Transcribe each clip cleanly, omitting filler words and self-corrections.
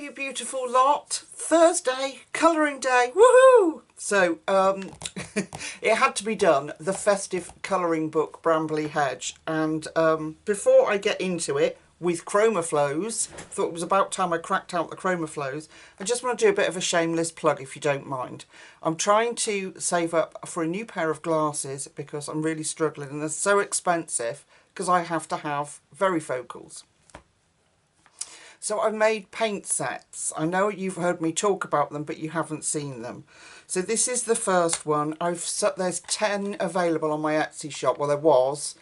you beautiful lot. Thursday, colouring day, woohoo! So, it had to be done, the festive colouring book, Brambly, Hedge. And before I get into it with Chromaflows, thought it was about time I cracked out the Chromaflows, I just want to do a bit of a shameless plug, if you don't mind. I'm trying to save up for a new pair of glasses because I'm really struggling, and they're so expensive because I have to have varifocals. So I've made paint sets. I know you've heard me talk about them, but you haven't seen them. So this is the first one. There's 10 available on my Etsy shop. Well, there was.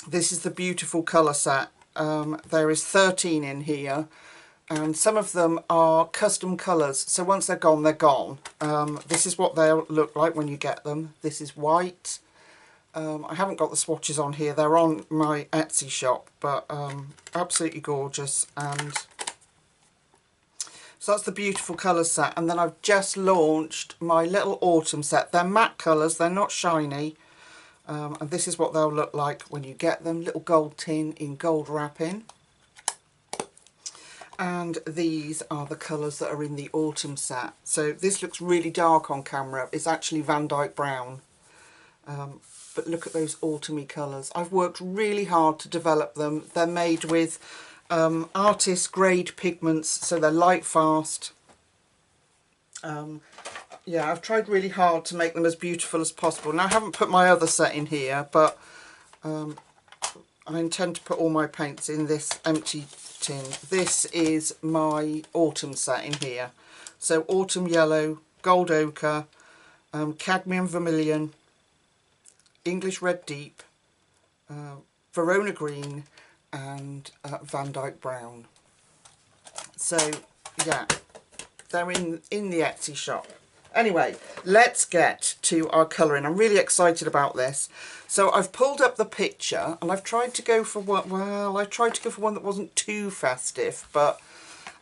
This is the beautiful colour set. There is 13 in here, and some of them are custom colours. So once they're gone, they're gone. This is what they'll look like when you get them. This is white. I haven't got the swatches on here, they're on my Etsy shop, but absolutely gorgeous. And so that's the beautiful colour set. And then I've just launched my little autumn set. They're matte colours, they're not shiny, and this is what they'll look like when you get them. Little gold tin in gold wrapping. And these are the colours that are in the autumn set. So this looks really dark on camera, it's actually Van Dyke brown. But look at those autumny colours. I've worked really hard to develop them. They're made with artist grade pigments, so they're light fast. Yeah, I've tried really hard to make them as beautiful as possible. Now I haven't put my other set in here, but I intend to put all my paints in this empty tin. This is my autumn set in here. So autumn yellow, gold ochre, cadmium vermilion, English red deep, Verona green, and Van Dyke brown. So yeah, they're in the Etsy shop. Anyway, let's get to our colouring. I'm really excited about this. So I've pulled up the picture and I've tried to go for one. Well, I tried to go for one that wasn't too festive, but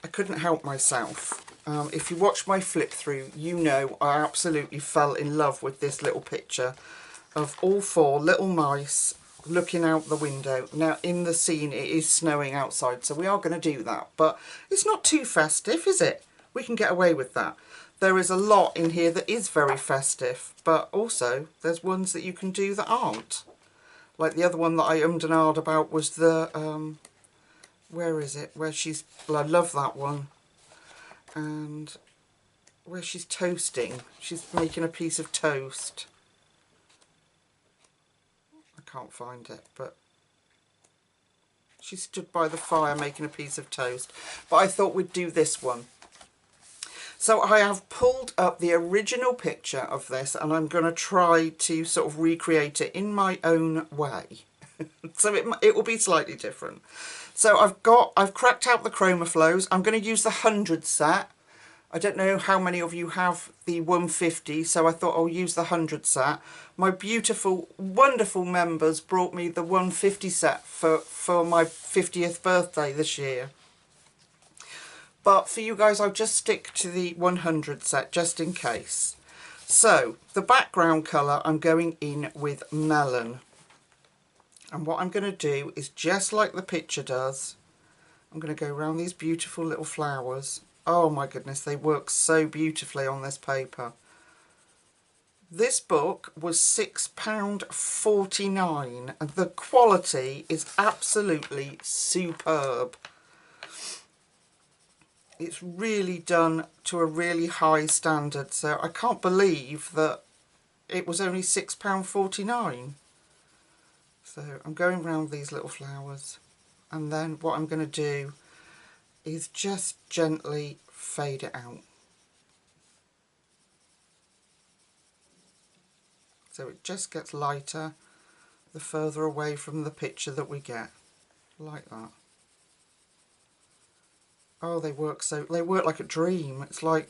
I couldn't help myself. If you watch my flip through, you know I absolutely fell in love with this little picture of all four little mice looking out the window. Now in the scene it is snowing outside, so we are going to do that, but it's not too festive, is it? We can get away with that. There is a lot in here that is very festive, but also there's ones that you can do that aren't. Like the other one that I ummed and ahed about was the where is it, where she's, well, I love that one, and where she's toasting, she's making a piece of toast. Can't find it, but she stood by the fire making a piece of toast. But I thought we'd do this one. So I have pulled up the original picture of this and I'm going to try to sort of recreate it in my own way. So it will be slightly different. So I've cracked out the Chromaflows. I'm going to use the 100 set. I don't know how many of you have the 150, so I thought I'll use the 100 set. My beautiful, wonderful members brought me the 150 set for my 50th birthday this year. But for you guys, I'll just stick to the 100 set, just in case. So, the background colour, I'm going in with melon. And what I'm going to do is, just like the picture does, I'm going to go around these beautiful little flowers. Oh my goodness, they work so beautifully on this paper. This book was £6.49 and the quality is absolutely superb. It's really done to a really high standard, so I can't believe that it was only £6.49. So I'm going around these little flowers, and then what I'm going to do is just gently fade it out. So it just gets lighter the further away from the picture that we get, like that. Oh, they work like a dream. It's like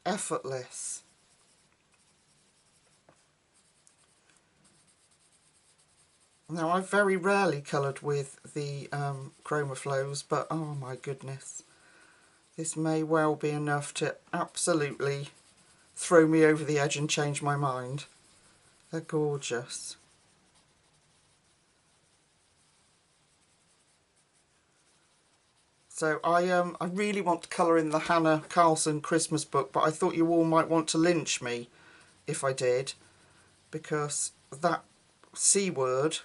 effortless. Now, I've very rarely coloured with the Chromaflows, but oh my goodness, this may well be enough to absolutely throw me over the edge and change my mind. They're gorgeous. So I really want to colour in the Hannah Carlson Christmas book, but I thought you all might want to lynch me if I did, because that C word,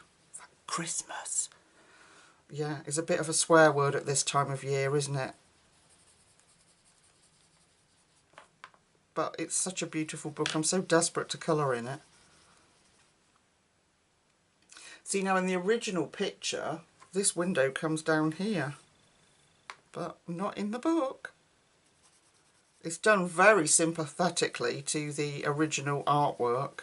Christmas, yeah, is a bit of a swear word at this time of year, isn't it? But it's such a beautiful book. I'm so desperate to colour in it. See, now in the original picture, this window comes down here, but not in the book. It's done very sympathetically to the original artwork.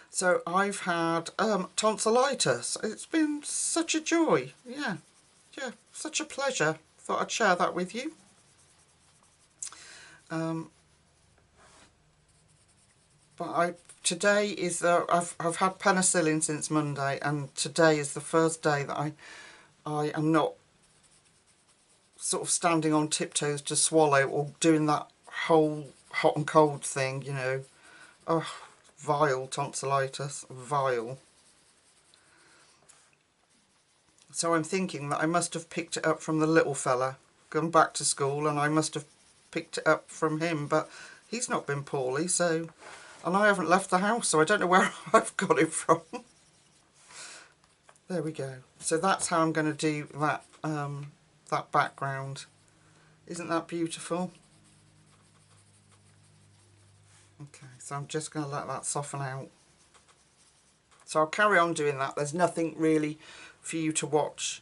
So I've had tonsillitis. It's been such a joy. Yeah, such a pleasure. Thought I'd share that with you. But today is I've had penicillin since Monday, and today is the first day that I am not sort of standing on tiptoes to swallow or doing that whole hot and cold thing, you know. Oh, vile tonsillitis, vile. So I'm thinking that I must have picked it up from the little fella, gone back to school, and I must have picked it up from him, but he's not been poorly, so, and I haven't left the house, so I don't know where I've got it from. There we go. So that's how I'm going to do that, that background. Isn't that beautiful? Okay, so I'm just going to let that soften out. So I'll carry on doing that. There's nothing really for you to watch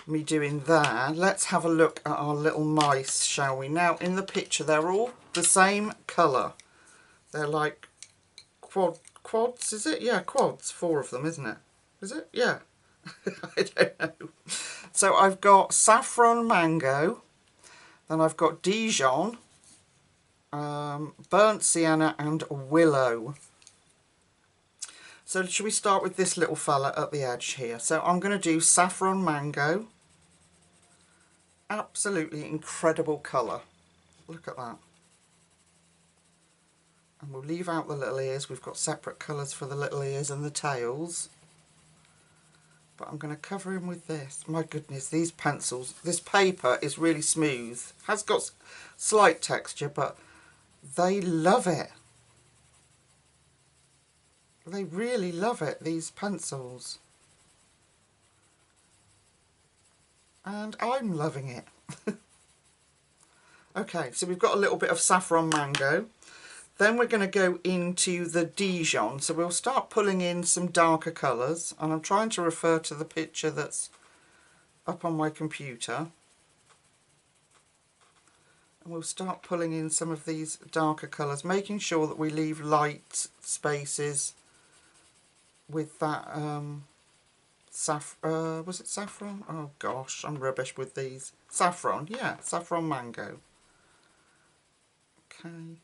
me doing there. Let's have a look at our little mice, shall we? Now, in the picture, they're all the same colour. They're like quads, is it? Yeah, quads. 4 of them, isn't it? Is it? Yeah. I don't know. So I've got saffron mango, then I've got Dijon, burnt sienna and willow. So should we start with this little fella at the edge here? So I'm going to do saffron mango. Absolutely incredible colour. Look at that. And we'll leave out the little ears. We've got separate colours for the little ears and the tails. But I'm going to cover him with this. My goodness, these pencils, this paper is really smooth. Has got slight texture, but they love it. They really love it, these pencils. And I'm loving it. Okay, so we've got a little bit of saffron mango. Then we're going to go into the Dijon. So we'll start pulling in some darker colours. And I'm trying to refer to the picture that's up on my computer. And we'll start pulling in some of these darker colours, making sure that we leave light spaces with that was it saffron? Oh gosh, I'm rubbish with these. Saffron, yeah, saffron mango. Okay.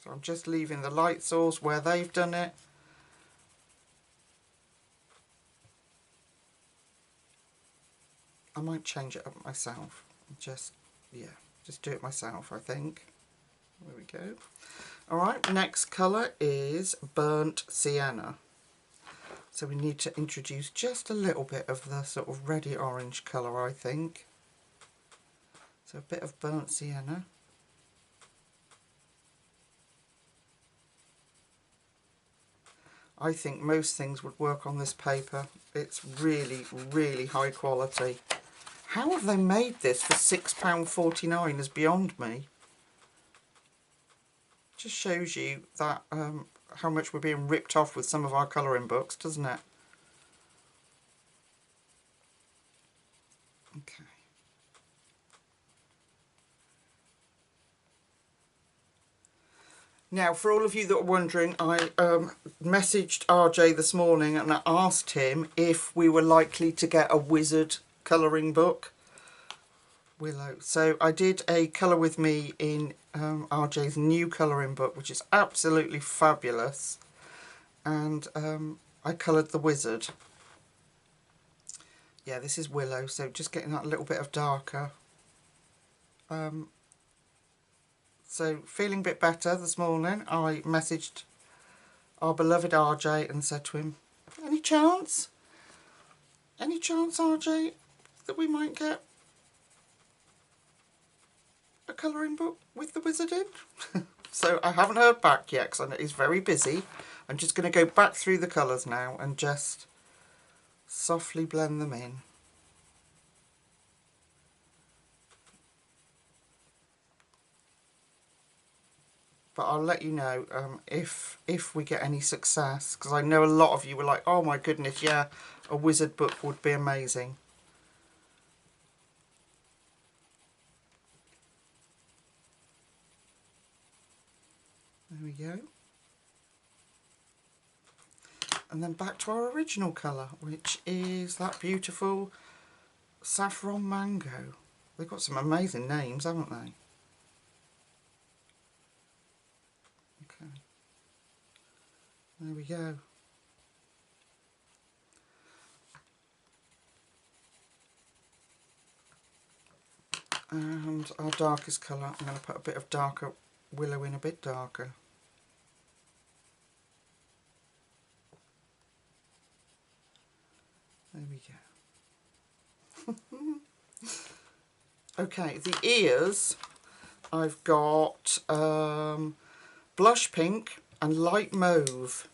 So I'm just leaving the light source where they've done it. I might change it up myself. Just do it myself, I think. There we go. Alright, next colour is burnt sienna. So we need to introduce just a little bit of the sort of reddy orange colour, I think. So a bit of burnt sienna. I think most things would work on this paper. It's really, really high quality. How have they made this for £6.49 is beyond me. Just shows you that how much we're being ripped off with some of our colouring books, doesn't it? Okay. Now, for all of you that are wondering, I messaged RJ this morning and I asked him if we were likely to get a wizard colouring book. Willow. So I did a colour with me in RJ's new colouring book, which is absolutely fabulous, and I coloured the wizard. Yeah, this is Willow, so just getting that little bit of darker. So feeling a bit better this morning, I messaged our beloved RJ and said to him, any chance Any chance, RJ, that we might get a colouring book with the wizard in? So I haven't heard back yet because I know he's very busy. I'm just going to go back through the colours now and just softly blend them in. But I'll let you know if we get any success, because I know a lot of you were like, oh my goodness, yeah, a wizard book would be amazing. There we go. And then back to our original colour, which is that beautiful saffron mango. They've got some amazing names, haven't they? Okay. There we go. And our darkest colour, I'm going to put a bit of darker willow in, a bit darker. There we go. Okay, the ears, I've got blush pink and light mauve.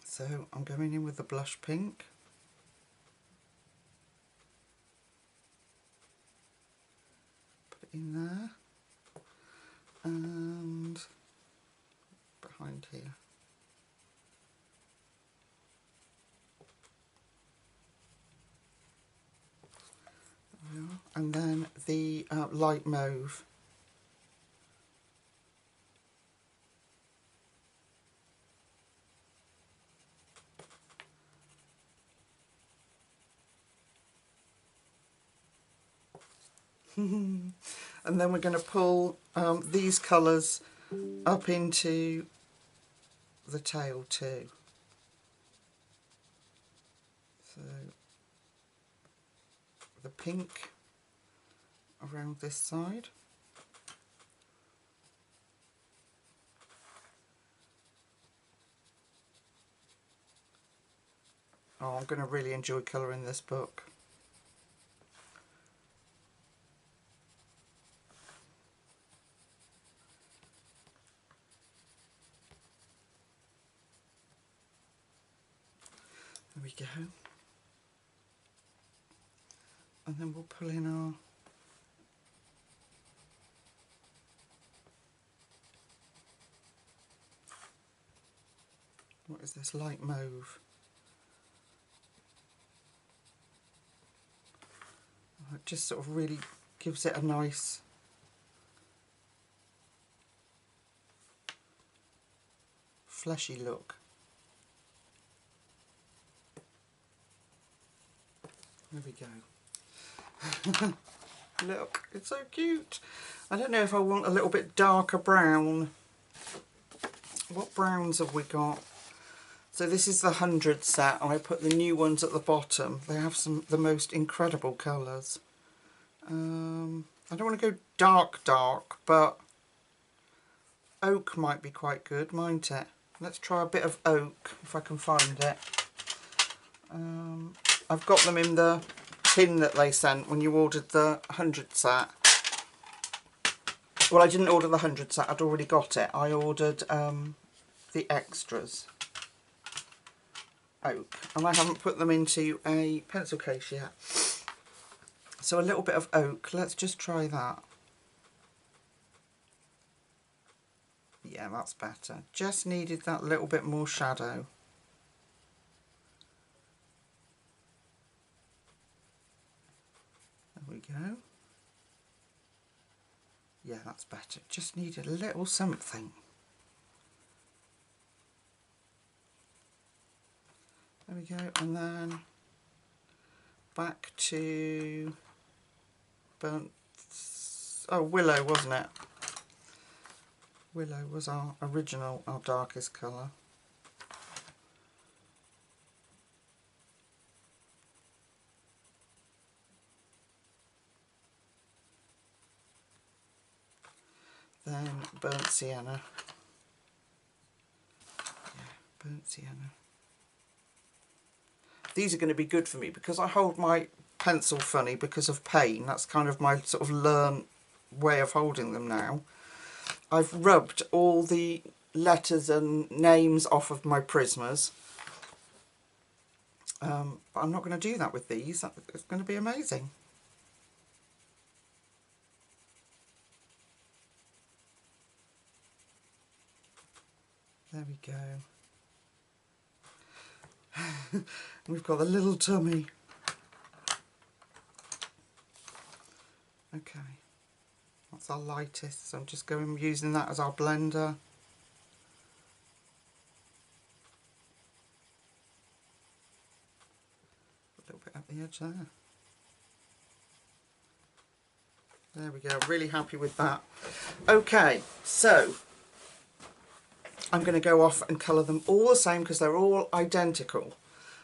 So I'm going in with the blush pink. Put it in there. And behind here. And then the light mauve. And then we're going to pull these colours up into the tail too. So the pink around this side. Oh, I'm going to really enjoy colouring this book. There we go. And then we'll pull in our what is this, light mauve. It just sort of really gives it a nice fleshy look. There we go. Look, it's so cute. I don't know if I want a little bit darker brown. What browns have we got? So this is the 100 set, and I put the new ones at the bottom. They have the most incredible colours. I don't want to go dark, but oak might be quite good, mightn't it? Let's try a bit of oak, if I can find it. I've got them in the tin that they sent when you ordered the 100 set. Well, I didn't order the 100 set, I'd already got it. I ordered the extras. Oak, and I haven't put them into a pencil case yet. So a little bit of oak, let's just try that. Yeah, that's better. Just needed that little bit more shadow. There we go. Yeah, that's better. Just needed a little something. There we go, and then back to willow, wasn't it? Willow was our original, our darkest colour. Then burnt sienna. Yeah, burnt sienna. these are going to be good for me because I hold my pencil funny because of pain. That's kind of my sort of learned way of holding them now. I've rubbed all the letters and names off of my Prismas. But I'm not going to do that with these. It's going to be amazing. There we go. We've got the little tummy. Okay, that's our lightest, so I'm just going using that as our blender. A little bit at the edge there. There we go, really happy with that. Okay, so I'm going to go off and colour them all the same because they're all identical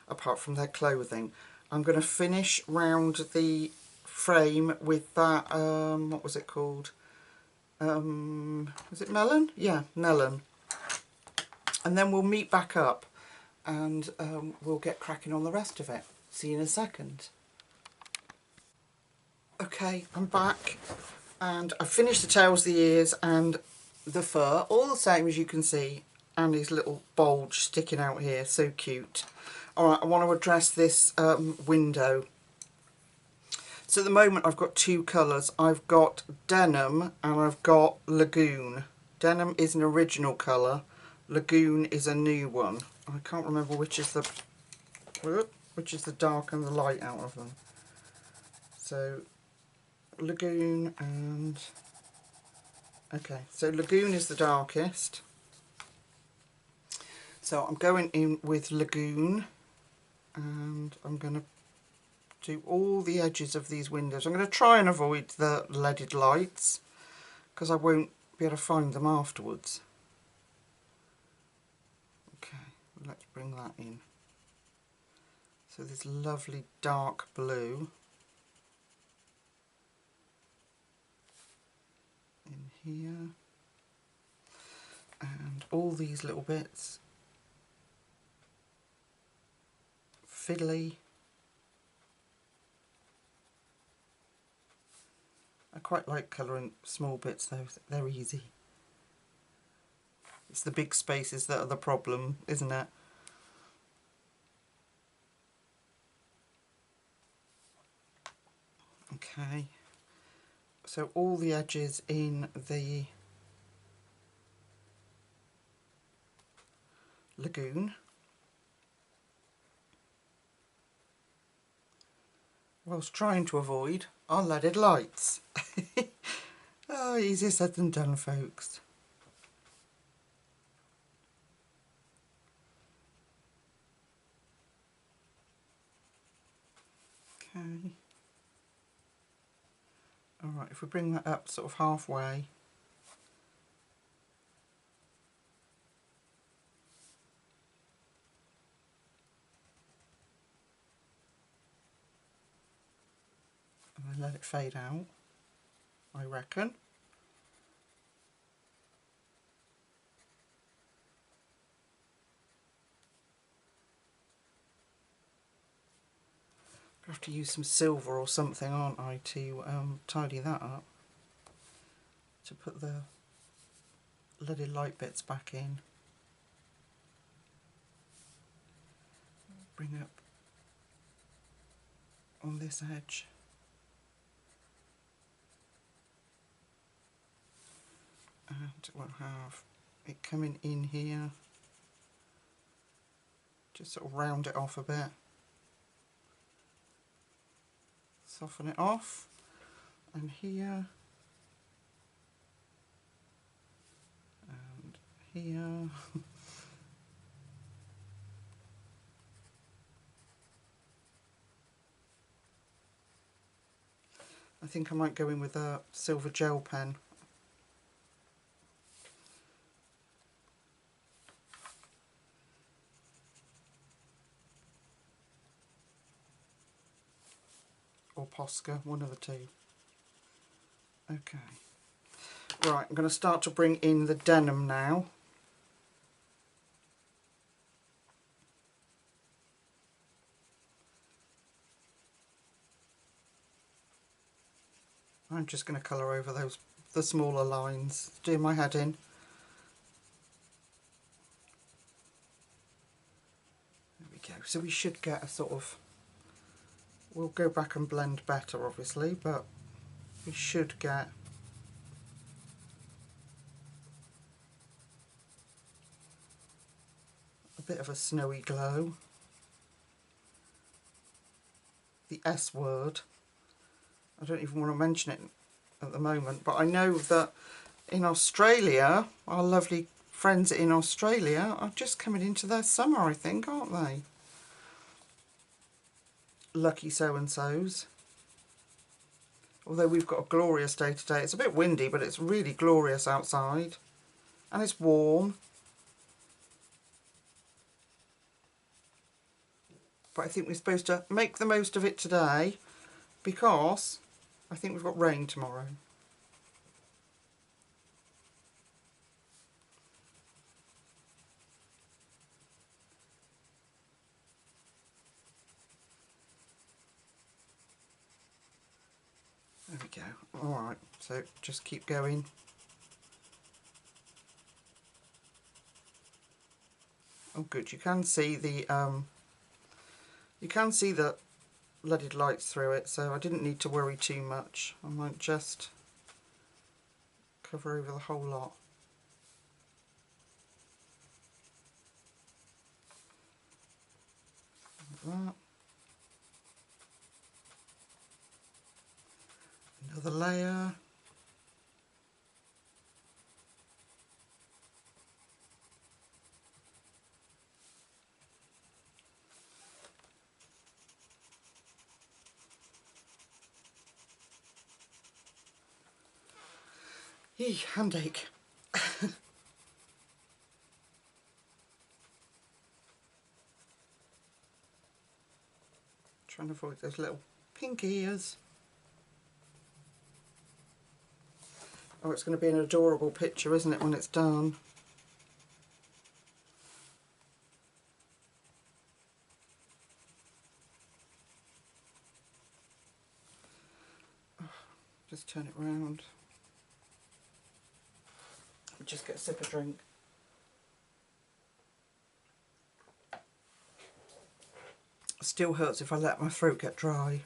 apart from their clothing. I'm going to finish round the frame with that, what was it called? Was it melon? Yeah, melon. And then we'll meet back up and we'll get cracking on the rest of it. See you in a second. Okay, I'm back and I've finished the tails, the ears and the fur, all the same as you can see, and his little bulge sticking out here, so cute. Alright, I want to address this window. So at the moment I've got two colours. I've got denim and I've got lagoon. Denim is an original colour, lagoon is a new one. I can't remember which is the dark and the light out of them. So lagoon and okay, so lagoon is the darkest. So I'm going in with lagoon and I'm going to do all the edges of these windows. I'm going to try and avoid the leaded lights because I won't be able to find them afterwards. Okay, let's bring that in. So this lovely dark blue in here, and all these little bits, fiddly. I quite like colouring small bits though, they're easy. It's the big spaces that are the problem, isn't it? Okay, so all the edges in the lagoon. Whilst trying to avoid our leaded lights. Oh, easier said than done, folks. Okay. Alright, if we bring that up sort of halfway. And then let it fade out, I reckon. I have to use some silver or something, aren't I, to tidy that up. To put the leaded light bits back in. Bring up on this edge. And we'll have it coming in here. Just sort of round it off a bit. Soften it off. And here. And here. I think I might go in with a silver gel pen. Or Posca, one of the two. Okay. Right, I'm going to start to bring in the denim now. I'm just going to colour over the smaller lines, doing my head in. There we go. So we should get a sort of, we'll go back and blend better obviously, but we should get a bit of a snowy glow. The S word, I don't even want to mention it at the moment, but I know that in Australia, our lovely friends in Australia are just coming into their summer, I think, aren't they? Lucky so-and-sos. Although we've got a glorious day today. It's a bit windy, but it's really glorious outside. And it's warm. But I think we're supposed to make the most of it today, because I think we've got rain tomorrow. There we go. Alright, so just keep going. Oh good, you can see the leaded lights through it, so I didn't need to worry too much. I might just cover over the whole lot. Like that. Another layer. Yee, handache. Trying to avoid those little pink ears. Oh, it's going to be an adorable picture, isn't it, when it's done? Just turn it round. Just get a sip of drink. Still hurts if I let my throat get dry.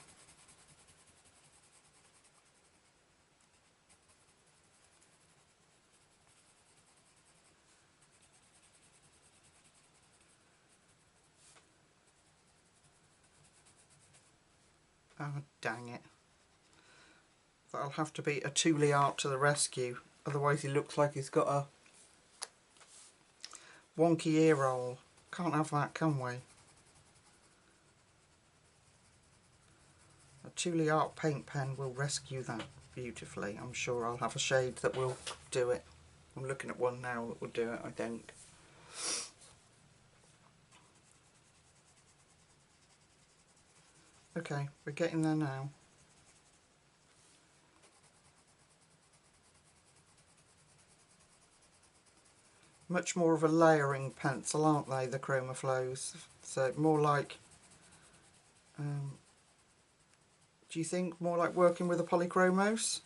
Oh, dang it. That'll have to be a Thule art to the rescue. Otherwise he looks like he's got a wonky ear roll. Can't have that, can we? A Thule art paint pen will rescue that beautifully. I'm sure I'll have a shade that will do it. I'm looking at one now that will do it, I think. Okay, we're getting there now. Much more of a layering pencil, aren't they, the Chromaflows? So more like, do you think more like working with a polychromos?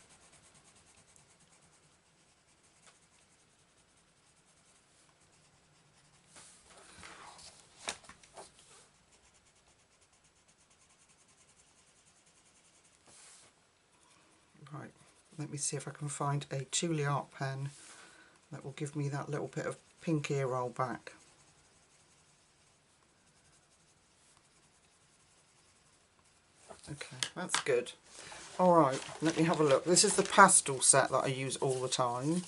Right, let me see if I can find a Thule art pen that will give me that little bit of pink ear roll back. Okay, that's good. Alright, let me have a look. This is the pastel set that I use all the time.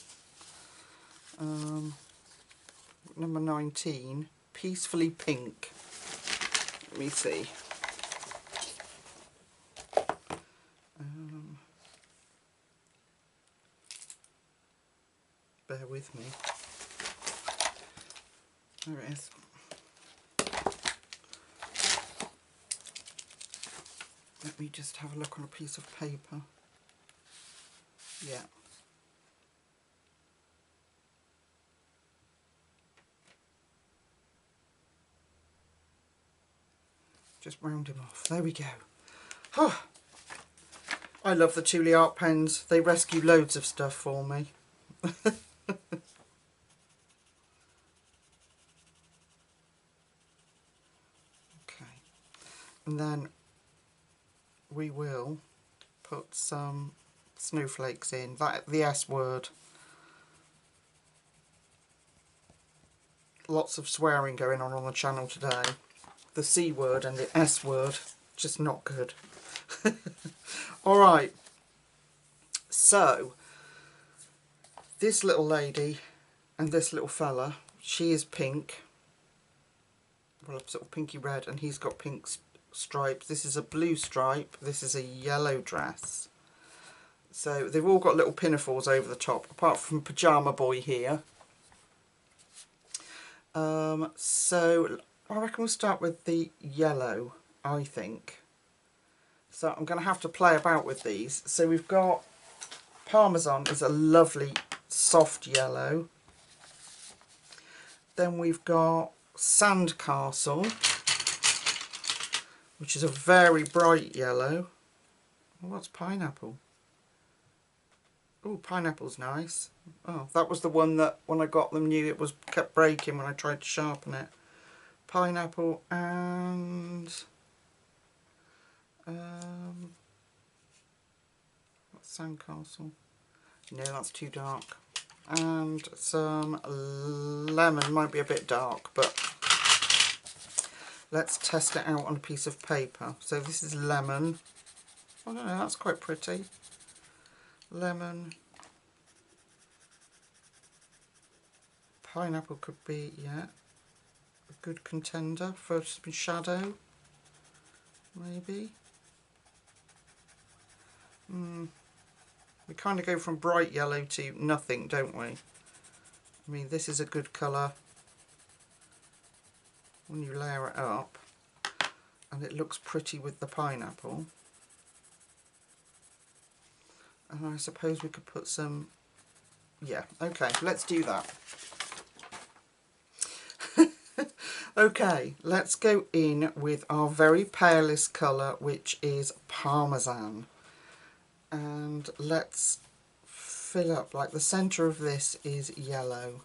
Number 19, Peacefully Pink. Let me see. Bear with me. There it is. Let me just have a look on a piece of paper. Yeah. Just round him off. There we go. Oh, I love the Thule art pens. They rescue loads of stuff for me. Okay. And then we will put some snowflakes in. The S word. Lots of swearing going on the channel today. The C word and the S word, just not good. Alright, so this little lady and this little fella, she is pink, well, sort of pinky red, and he's got pink stripes. This is a blue stripe, this is a yellow dress. So they've all got little pinafores over the top, apart from Pyjama Boy here. So I reckon we'll start with the yellow, I think. So I'm going to have to play about with these. So we've got Parmesan is a lovely soft yellow. Then we've got Sandcastle, which is a very bright yellow. What's pineapple? Oh, pineapple's nice. Oh, that was the one that when I got them knew it was kept breaking when I tried to sharpen it. Pineapple and what's Sandcastle? No, that's too dark. And some lemon, might be a bit dark, but let's test it out on a piece of paper. So this is lemon. I don't know, that's quite pretty. Lemon. Pineapple could be, yeah, a good contender for some shadow, maybe. We kind of go from bright yellow to nothing, don't we? I mean, this is a good colour when you layer it up, and it looks pretty with the pineapple. And I suppose we could put some, yeah, okay, let's do that. Okay, let's go in with our very palest colour, which is Parmesan. And let's fill up, like the centre of this is yellow,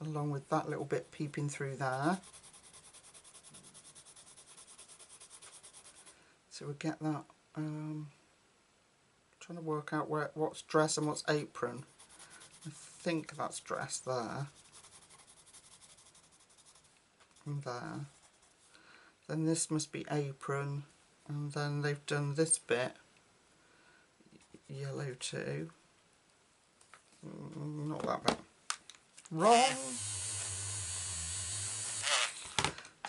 along with that little bit peeping through there. So we'll get that, trying to work out what's dress and what's apron. I think that's dress there. And there. Then this must be apron, and then they've done this bit yellow too. Not that bit. Wrong!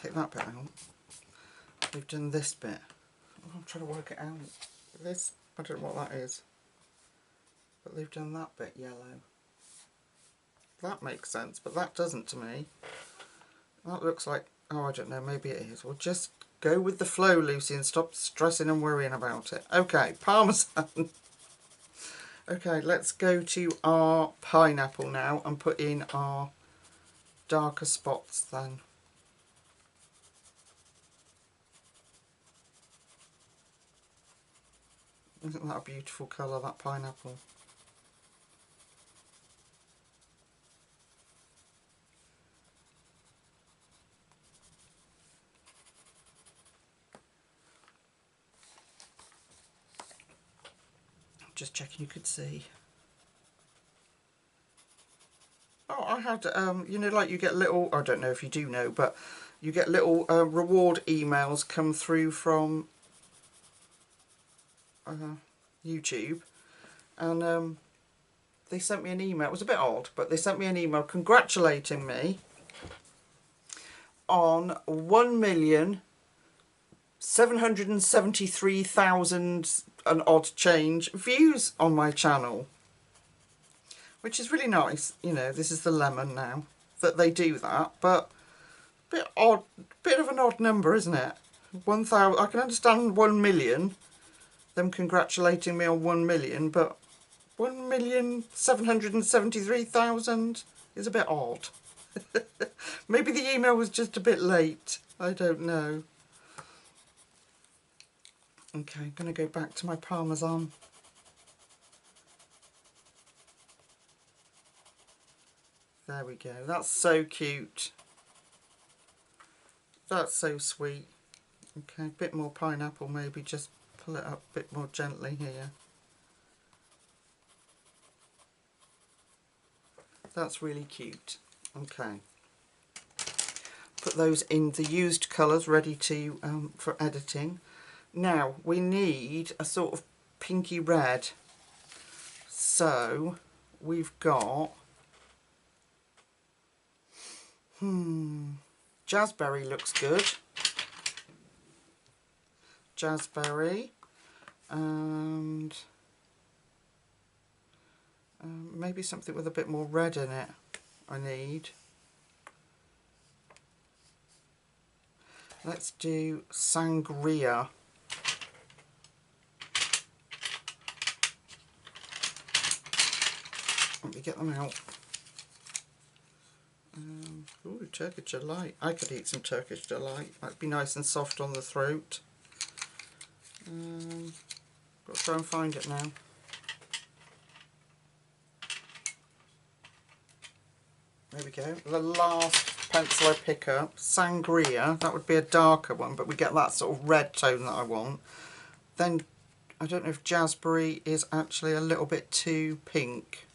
Take that bit out. They've done this bit. Oh, I'm trying to work it out. This, I don't know what that is. But they've done that bit yellow. That makes sense, but that doesn't to me. That looks like, oh, I don't know, maybe it is. We'll just go with the flow, Lucy, and stop stressing and worrying about it. Okay, Parmesan. Okay, let's go to our pineapple now and put in our darker spots then. Isn't that a beautiful colour, that pineapple? Just checking you could see. Oh, I had, you know, like you get little, I don't know if you do know, but you get little reward emails come through from YouTube, and they sent me an email. It was a bit odd, but they sent me an email congratulating me on 1,773,000 and odd change views on my channel, which is really nice. You know, this is the lemon now that they do that, but a bit odd, bit of an odd number, isn't it? 1,000. I can understand 1 million, them congratulating me on 1 million, but 1,773,000 is a bit odd. Maybe the email was just a bit late. I don't know. Okay, I'm going to go back to my Parmesan. There we go. That's so cute. That's so sweet. Okay, a bit more pineapple maybe, just pull it up a bit more gently here. That's really cute. Okay. Put those in the used colours ready to for editing. Now we need a sort of pinky red. So we've got Jazzberry looks good. Jazzberry and maybe something with a bit more red in it I need. Let's do Sangria. Let me get them out. Ooh, Turkish Delight. I could eat some Turkish Delight. That'd be nice and soft on the throat. Got to try and find it now. There we go. The last pencil I pick up, Sangria. That would be a darker one, but we get that sort of red tone that I want. Then, I don't know if Jazzberry is actually a little bit too pink.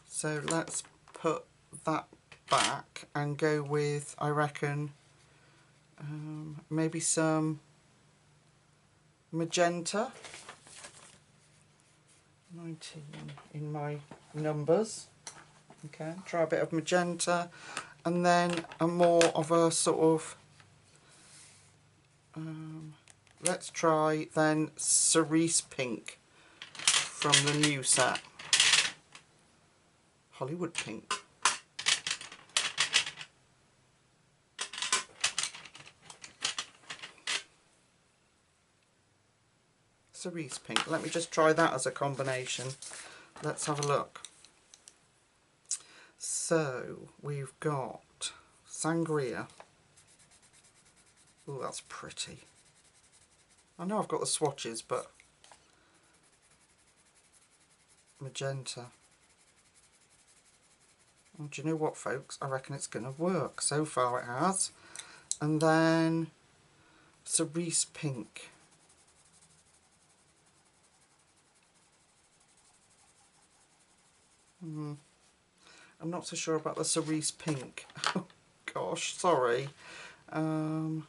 So let's put that back and go with, I reckon, maybe some magenta. 19 in my numbers. Okay, try a bit of magenta, and then a more of a sort of, let's try then cerise pink from the new set. Hollywood pink. Cerise pink. Let me just try that as a combination. Let's have a look. So we've got Sangria. Oh, that's pretty. I know I've got the swatches, but magenta. Well, do you know what, folks? I reckon it's going to work. So far it has. And then cerise pink. I'm not so sure about the cerise pink. Oh gosh, sorry. So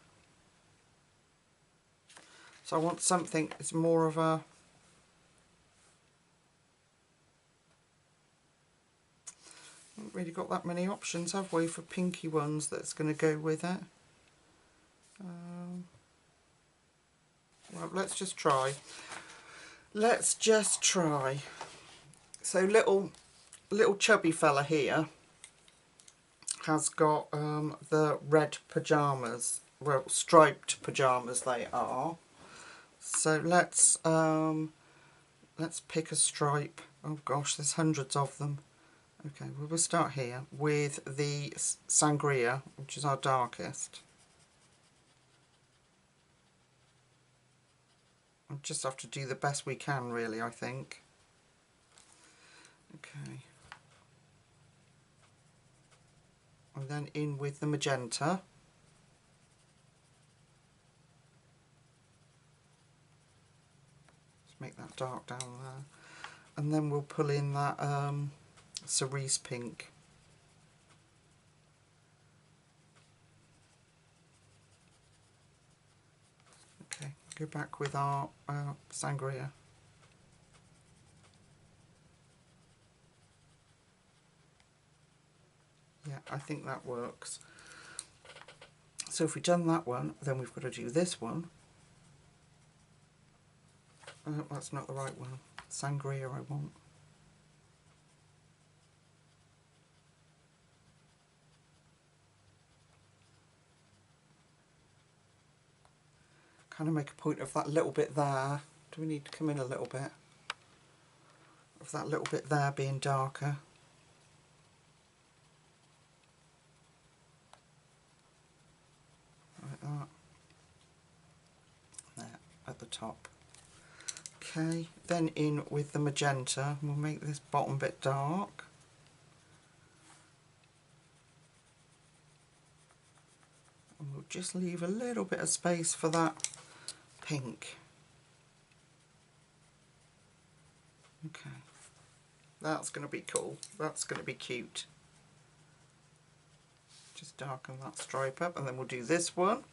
I want something that's more of a... Haven't really got that many options, have we, for pinky ones that's going to go with it. Well, let's just try. Let's just try. So little chubby fella here has got the red pyjamas, well, striped pyjamas they are. So let's pick a stripe. Oh gosh, there's hundreds of them. Okay, well, we'll start here with the Sangria, which is our darkest. We'll just have to do the best we can, really, I think. Okay. And then in with the magenta. Let's make that dark down there. And then we'll pull in that cerise pink. Okay, go back with our Sangria. Yeah, I think that works. So if we've done that one, then we've got to do this one. That's not the right one. Sangria I want. Kind of make a point of that little bit there. Do we need to come in a little bit? Of that little bit there being darker. Like that. There, at the top. Okay, then in with the magenta. We'll make this bottom bit dark. And we'll just leave a little bit of space for that pink. Okay, that's going to be cool. That's going to be cute. Just darken that stripe up, and then we'll do this one.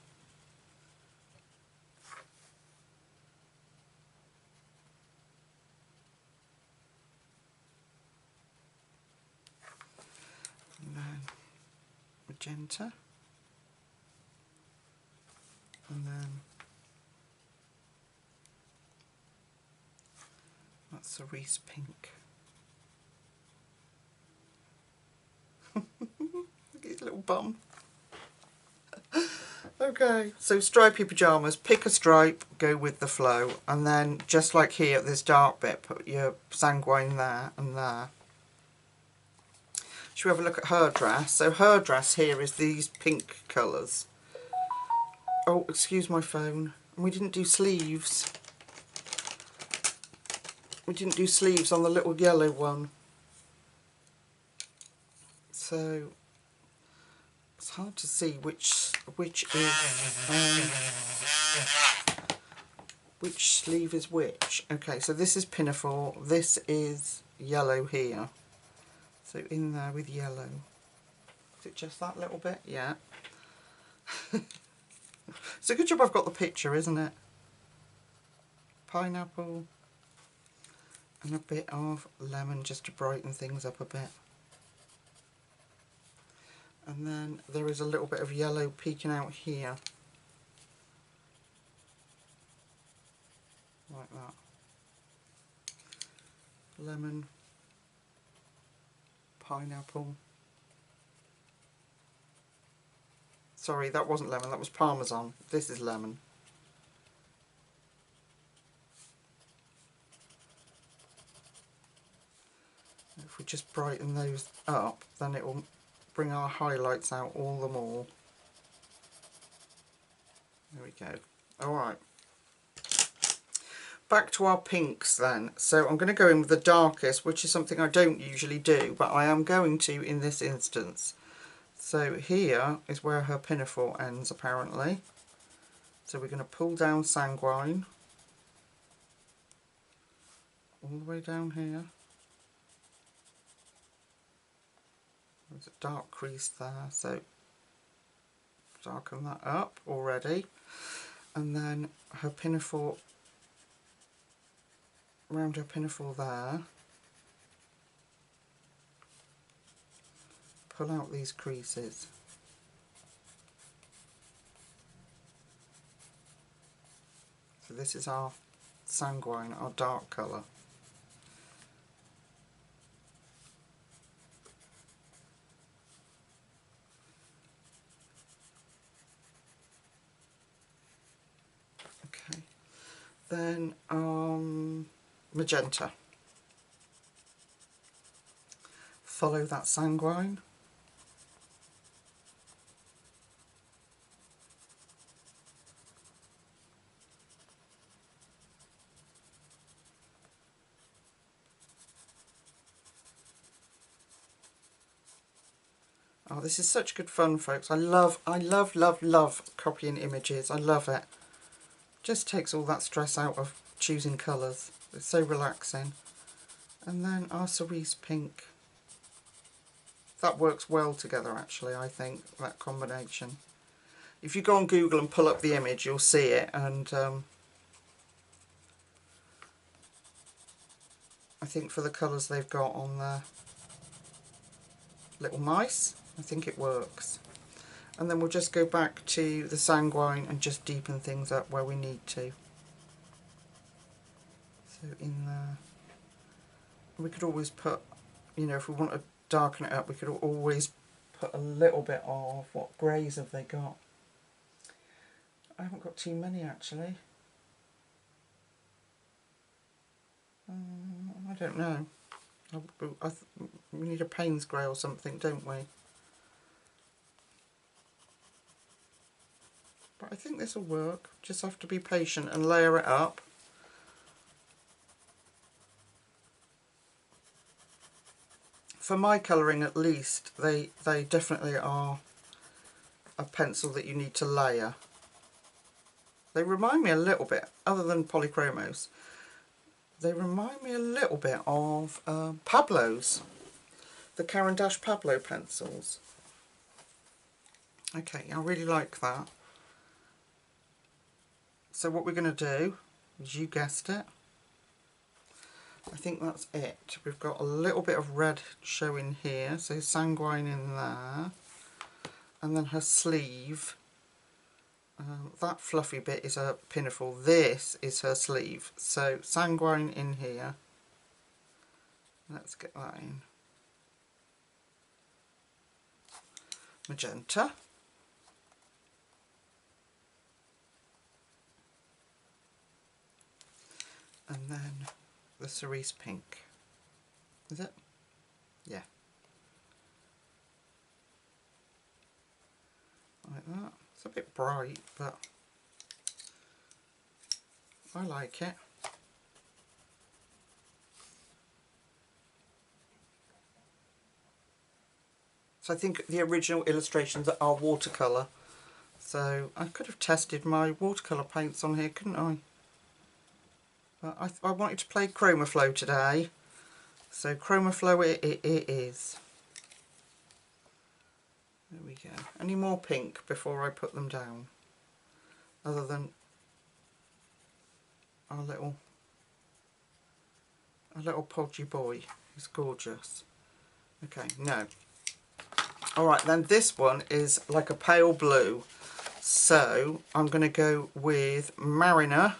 And then magenta. And then that's cerise pink. Look at his little bum. Okay, so stripy pyjamas, pick a stripe, go with the flow, and then just like here at this dark bit, put your sanguine there and there. Should we have a look at her dress? So her dress here is these pink colours. Oh, excuse my phone. We didn't do sleeves. We didn't do sleeves on the little yellow one. So it's hard to see which is which sleeve is which. Okay, so this is pinafore. This is yellow here. So in there with yellow. Is it just that little bit? Yeah. It's a good job I've got the picture, isn't it? Pineapple and a bit of lemon just to brighten things up a bit. And then there is a little bit of yellow peeking out here. Like that. Lemon, pineapple. Sorry, that wasn't lemon, that was parmesan. This is lemon. If we just brighten those up, then it will bring our highlights out all the more. There we go. Alright. Back to our pinks then. So I'm going to go in with the darkest, which is something I don't usually do, but I am going to in this instance. So here is where her pinafore ends apparently. So we're going to pull down sanguine all the way down here. There's a dark crease there, so darken that up already. And then her pinafore, around her pinafore there. Pull out these creases. So this is our sanguine, our dark colour. Okay, then magenta. Follow that sanguine. Oh, this is such good fun, folks. I love copying images. I love it. Just takes all that stress out of choosing colours. It's so relaxing. And then our cerise pink. That works well together, actually, I think, that combination. If you go on Google and pull up the image, you'll see it. And I think for the colours they've got on the little mice, I think it works. And then we'll just go back to the sanguine and just deepen things up where we need to. So in there, we could always put, you know, if we want to darken it up, we could always put a little bit of, what greys have they got? I haven't got too many actually. I don't know. We need a Payne's grey or something, don't we? But I think this will work. Just have to be patient and layer it up. For my colouring at least, they definitely are a pencil that you need to layer. They remind me a little bit, other than Polychromos, they remind me a little bit of Pablo's, the Caran d'Ache Pablo pencils. Okay, I really like that. So what we're going to do, as you guessed it, I think that's it. We've got a little bit of red showing here, so sanguine in there. And then her sleeve, that fluffy bit is her pinafore, this is her sleeve. So sanguine in here, let's get that in. Magenta. And then the cerise pink. Is it? Yeah. Like that. It's a bit bright, but I like it. So I think the original illustrations are watercolour. So I could have tested my watercolour paints on here, couldn't I? But I wanted to play Chromaflow today. So Chromaflow it is. There we go. Any more pink before I put them down? Other than our little podgy boy. He's gorgeous. Okay, no. Alright then, this one is like a pale blue. So I'm going to go with Mariner.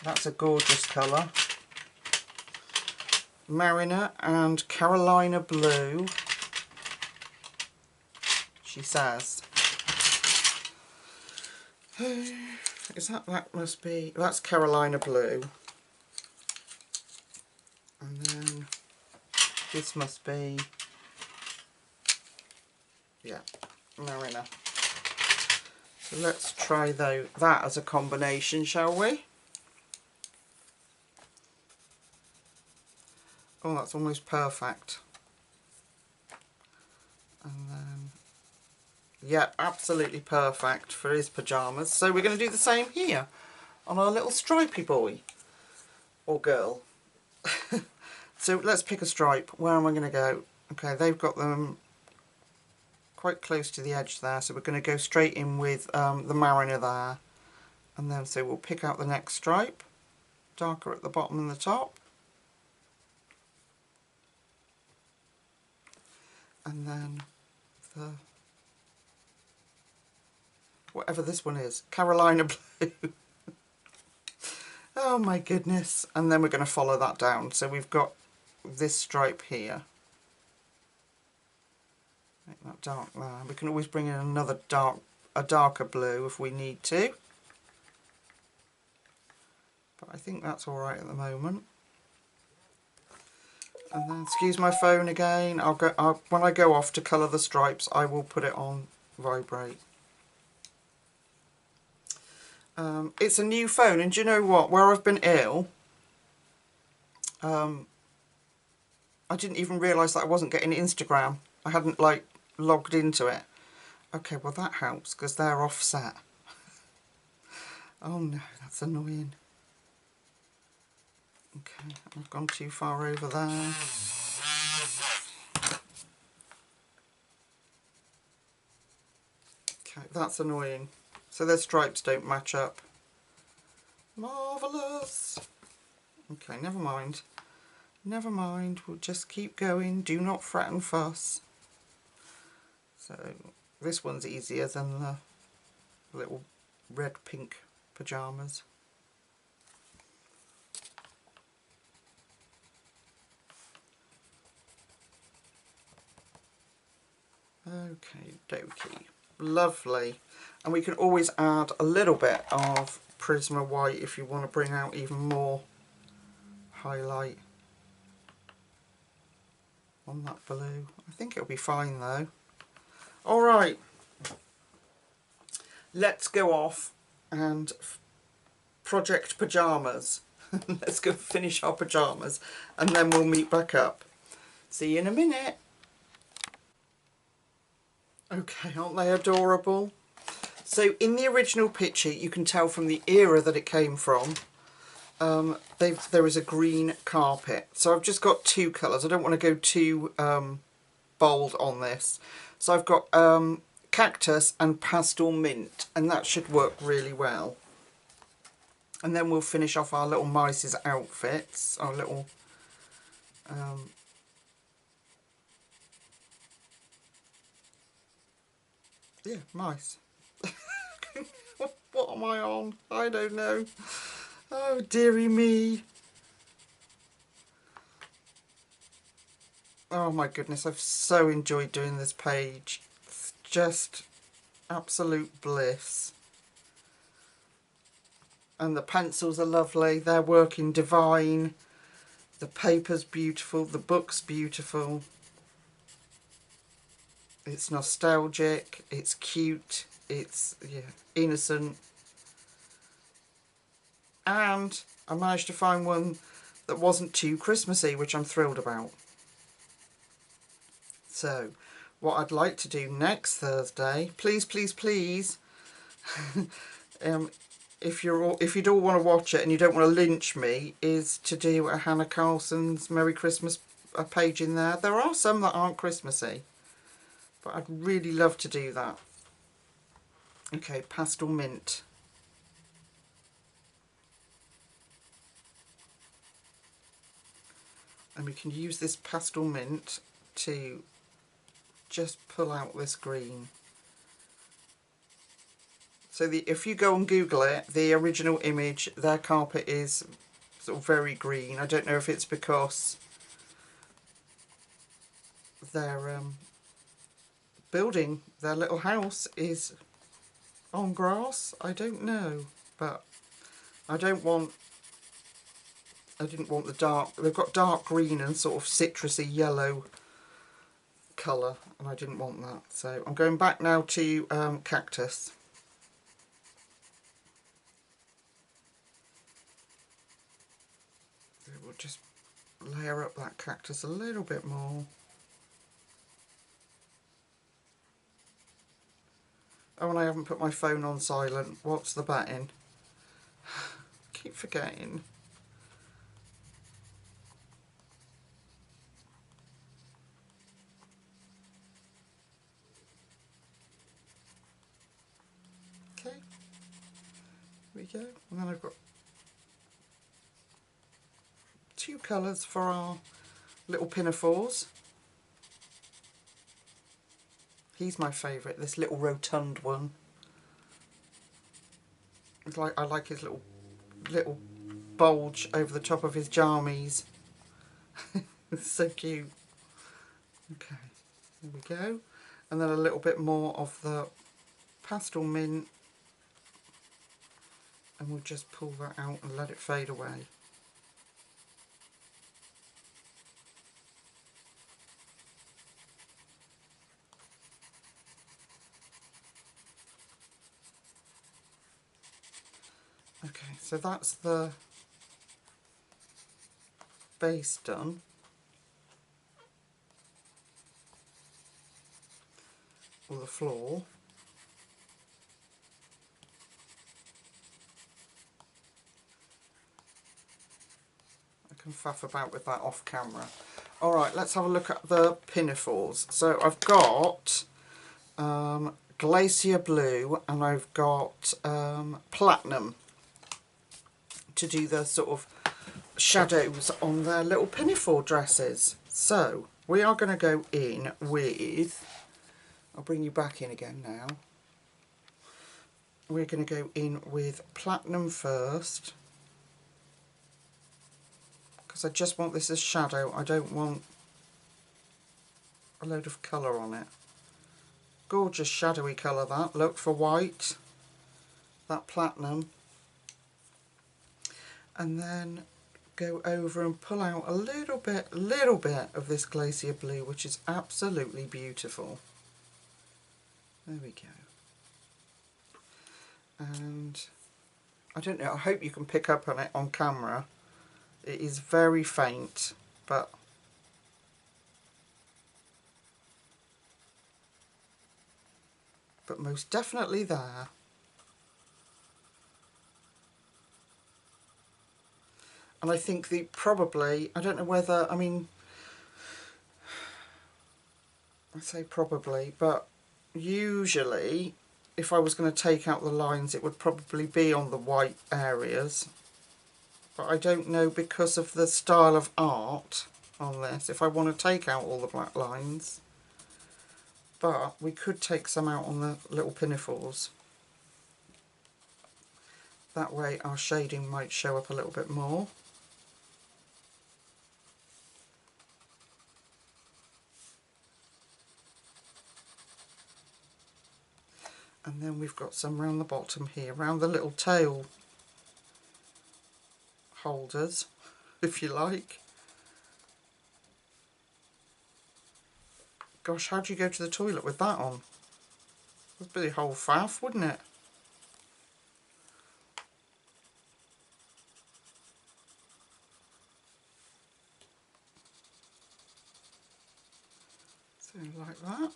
That's a gorgeous colour. Mariner and Carolina Blue, she says. Is that must be, that's Carolina Blue. And then this must be, yeah, Mariner. So let's try that as a combination, shall we? Oh, that's almost perfect. And then, yeah, absolutely perfect for his pyjamas. So we're going to do the same here on our little stripy boy or girl. So let's pick a stripe. Where am I going to go? Okay, they've got them quite close to the edge there, so we're going to go straight in with the Mariner there. And then so we'll pick out the next stripe, darker at the bottom than the top. And then the, whatever this one is, Carolina Blue. Oh my goodness. And then we're going to follow that down. So we've got this stripe here. Make that dark there. We can always bring in another darker blue if we need to. But I think that's alright at the moment. And then, excuse my phone again, when I go off to colour the stripes, I will put it on vibrate. It's a new phone, and do you know what? Where I've been ill, I didn't even realise that I wasn't getting Instagram. I hadn't, like, logged into it. Okay, well that helps, because they're offset. Oh no, that's annoying. Okay, I've gone too far over there. Okay, that's annoying. So their stripes don't match up. Marvellous! Okay, never mind. Never mind, we'll just keep going. Do not fret and fuss. So this one's easier than the little red-pink pyjamas. Okay, dokie. Lovely. And we can always add a little bit of Prisma White if you want to bring out even more highlight on that blue. I think it'll be fine though. Alright, let's go off and project pyjamas. Let's go finish our pyjamas and then we'll meet back up. See you in a minute. Okay, aren't they adorable? So in the original picture, you can tell from the era that it came from, there is a green carpet. So I've just got two colours. I don't want to go too bold on this. So I've got cactus and pastel mint, and that should work really well. And then we'll finish off our little mice's outfits, our little yeah, mice. What am I on? I don't know. Oh, dearie me. Oh my goodness, I've so enjoyed doing this page. It's just absolute bliss. And the pencils are lovely. They're working divine. The paper's beautiful. The book's beautiful. It's nostalgic. It's cute. It's, yeah, innocent. And I managed to find one that wasn't too Christmassy, which I'm thrilled about. So, what I'd like to do next Thursday, please, please, please, if you'd all want to watch it and you don't want to lynch me, is to do a Hannah Carlson's Merry Christmas page in there. There are some that aren't Christmassy, but I'd really love to do that. Okay, pastel mint. And we can use this pastel mint to just pull out this green. So if you go and Google it, the original image, their carpet is sort of very green. I don't know if it's because their building, their little house is on grass. I don't know, but I didn't want the dark, they've got dark green and sort of citrusy yellow colour, and I didn't want that. So I'm going back now to cactus. We'll just layer up that cactus a little bit more. Oh, and I haven't put my phone on silent. What's the batting? Keep forgetting. Okay, here we go. And then I've got two colours for our little pinafores. He's my favourite, this little rotund one. It's like, I like his little bulge over the top of his jammies. It's so cute. Okay, there we go. And then a little bit more of the pastel mint, and we'll just pull that out and let it fade away. Okay, so that's the base done. Or the floor. I can faff about with that off camera. Alright, let's have a look at the pinafores. So I've got Glacier Blue and I've got Platinum to do the sort of shadows on their little pinafore dresses. So we are going to go in with, I'll bring you back in again now. We're going to go in with Platinum first, because I just want this as shadow. I don't want a load of colour on it. Gorgeous shadowy colour that. Look, for white, that Platinum. And then go over and pull out a little bit of this Glacier Blue, which is absolutely beautiful. There we go. And I don't know, I hope you can pick up on it on camera. It is very faint, but but most definitely there. And I think probably, I don't know whether, I mean, I say probably, but usually if I was going to take out the lines it would probably be on the white areas. But I don't know, because of the style of art on this, if I want to take out all the black lines. But we could take some out on the little pinafores. That way our shading might show up a little bit more. And then we've got some round the bottom here, round the little tail holders, if you like. Gosh, how do you go to the toilet with that on? That'd be the whole faff, wouldn't it? So like that.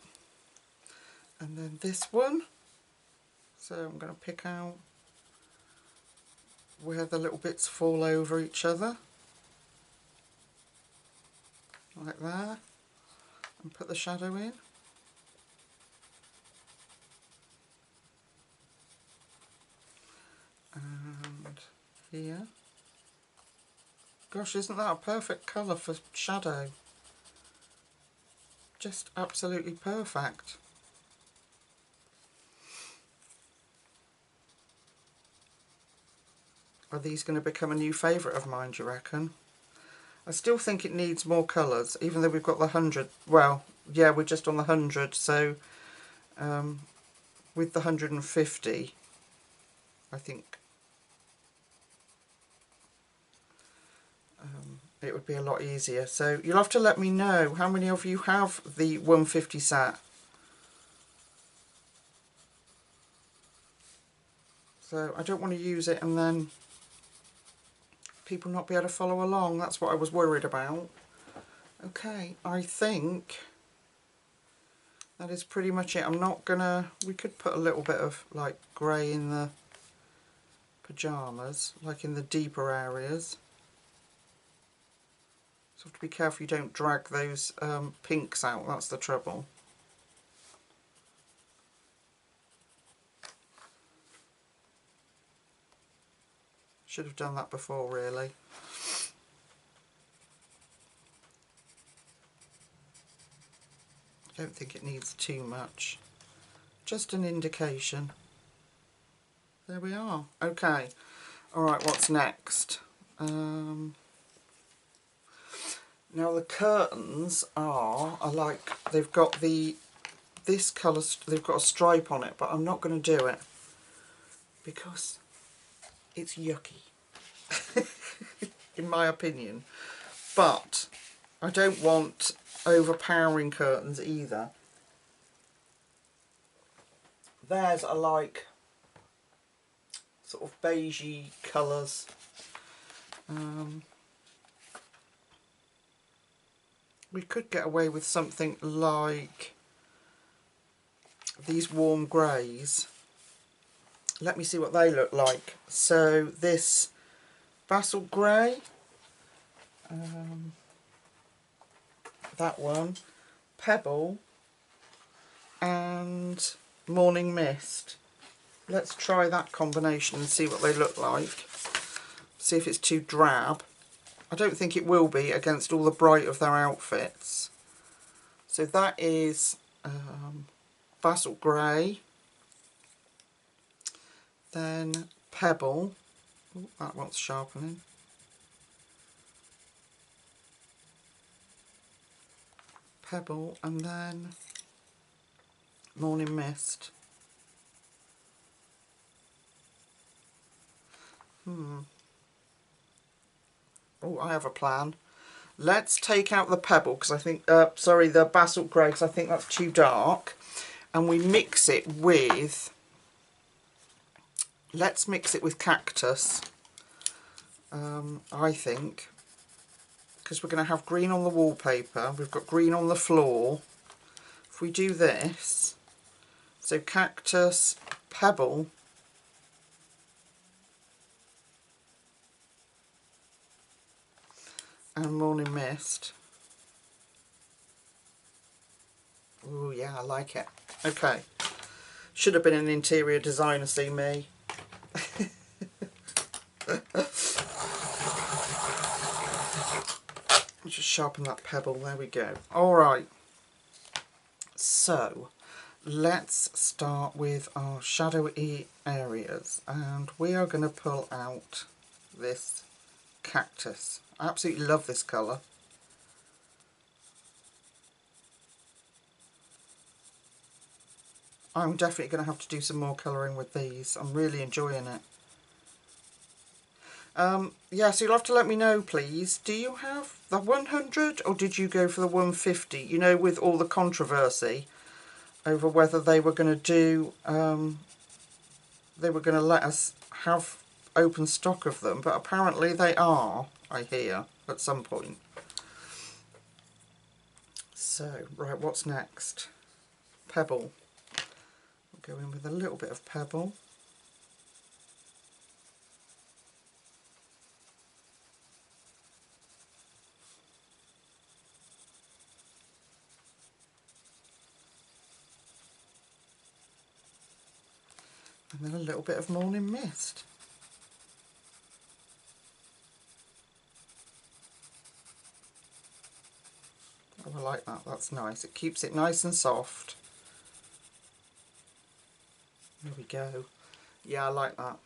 And then this one. So I'm going to pick out where the little bits fall over each other. Like there. And put the shadow in. And here. Gosh, isn't that a perfect colour for shadow? Just absolutely perfect. Are these going to become a new favourite of mine, do you reckon? I still think it needs more colours, even though we've got the 100. Well, yeah, we're just on the 100, so with the 150, I think it would be a lot easier. So you'll have to let me know how many of you have the 150 set. So I don't want to use it and then people not be able to follow along. That's what I was worried about. Okay, I think that is pretty much it. I'm not gonna, we could put a little bit of like grey in the pyjamas, like in the deeper areas. So have to be careful you don't drag those pinks out, that's the trouble. Should have done that before, really. I don't think it needs too much. Just an indication. There we are. Okay. Alright, what's next? Now the curtains are like, they've got this colour, they've got a stripe on it, but I'm not going to do it because it's yucky. In my opinion. But I don't want overpowering curtains either. Theirs are like sort of beigey colours. We could get away with something like these warm greys. Let me see what they look like. So this Basalt Grey, that one, Pebble and Morning Mist. Let's try that combination and see what they look like. See if it's too drab. I don't think it will be against all the bright of their outfits. So that is Basalt Grey, then Pebble. Ooh, that wants sharpening. Pebble, and then Morning Mist. Oh, I have a plan. Let's take out the Pebble because I think, sorry, the Basalt Grey, because I think that's too dark, and we mix it with, let's mix it with Cactus, I think, because we're going to have green on the wallpaper, we've got green on the floor. If we do this, So cactus, pebble, and morning mist. Oh yeah, I like it. Okay. Should have been an interior designer, see me. Just sharpen that pebble, there we go. Alright, so let's start with our shadowy areas, and we are going to pull out this cactus. I absolutely love this colour. I'm definitely going to have to do some more colouring with these. I'm really enjoying it. Yeah, so you'll have to let me know, please. Do you have the 100 or did you go for the 150? You know, with all the controversy over whether they were going to do, they were going to let us have open stock of them, but apparently they are, I hear, at some point. So, right, what's next? Pebble. We'll go in with a little bit of pebble. And then a little bit of morning mist. Oh, I like that, that's nice. It keeps it nice and soft. There we go. Yeah, I like that.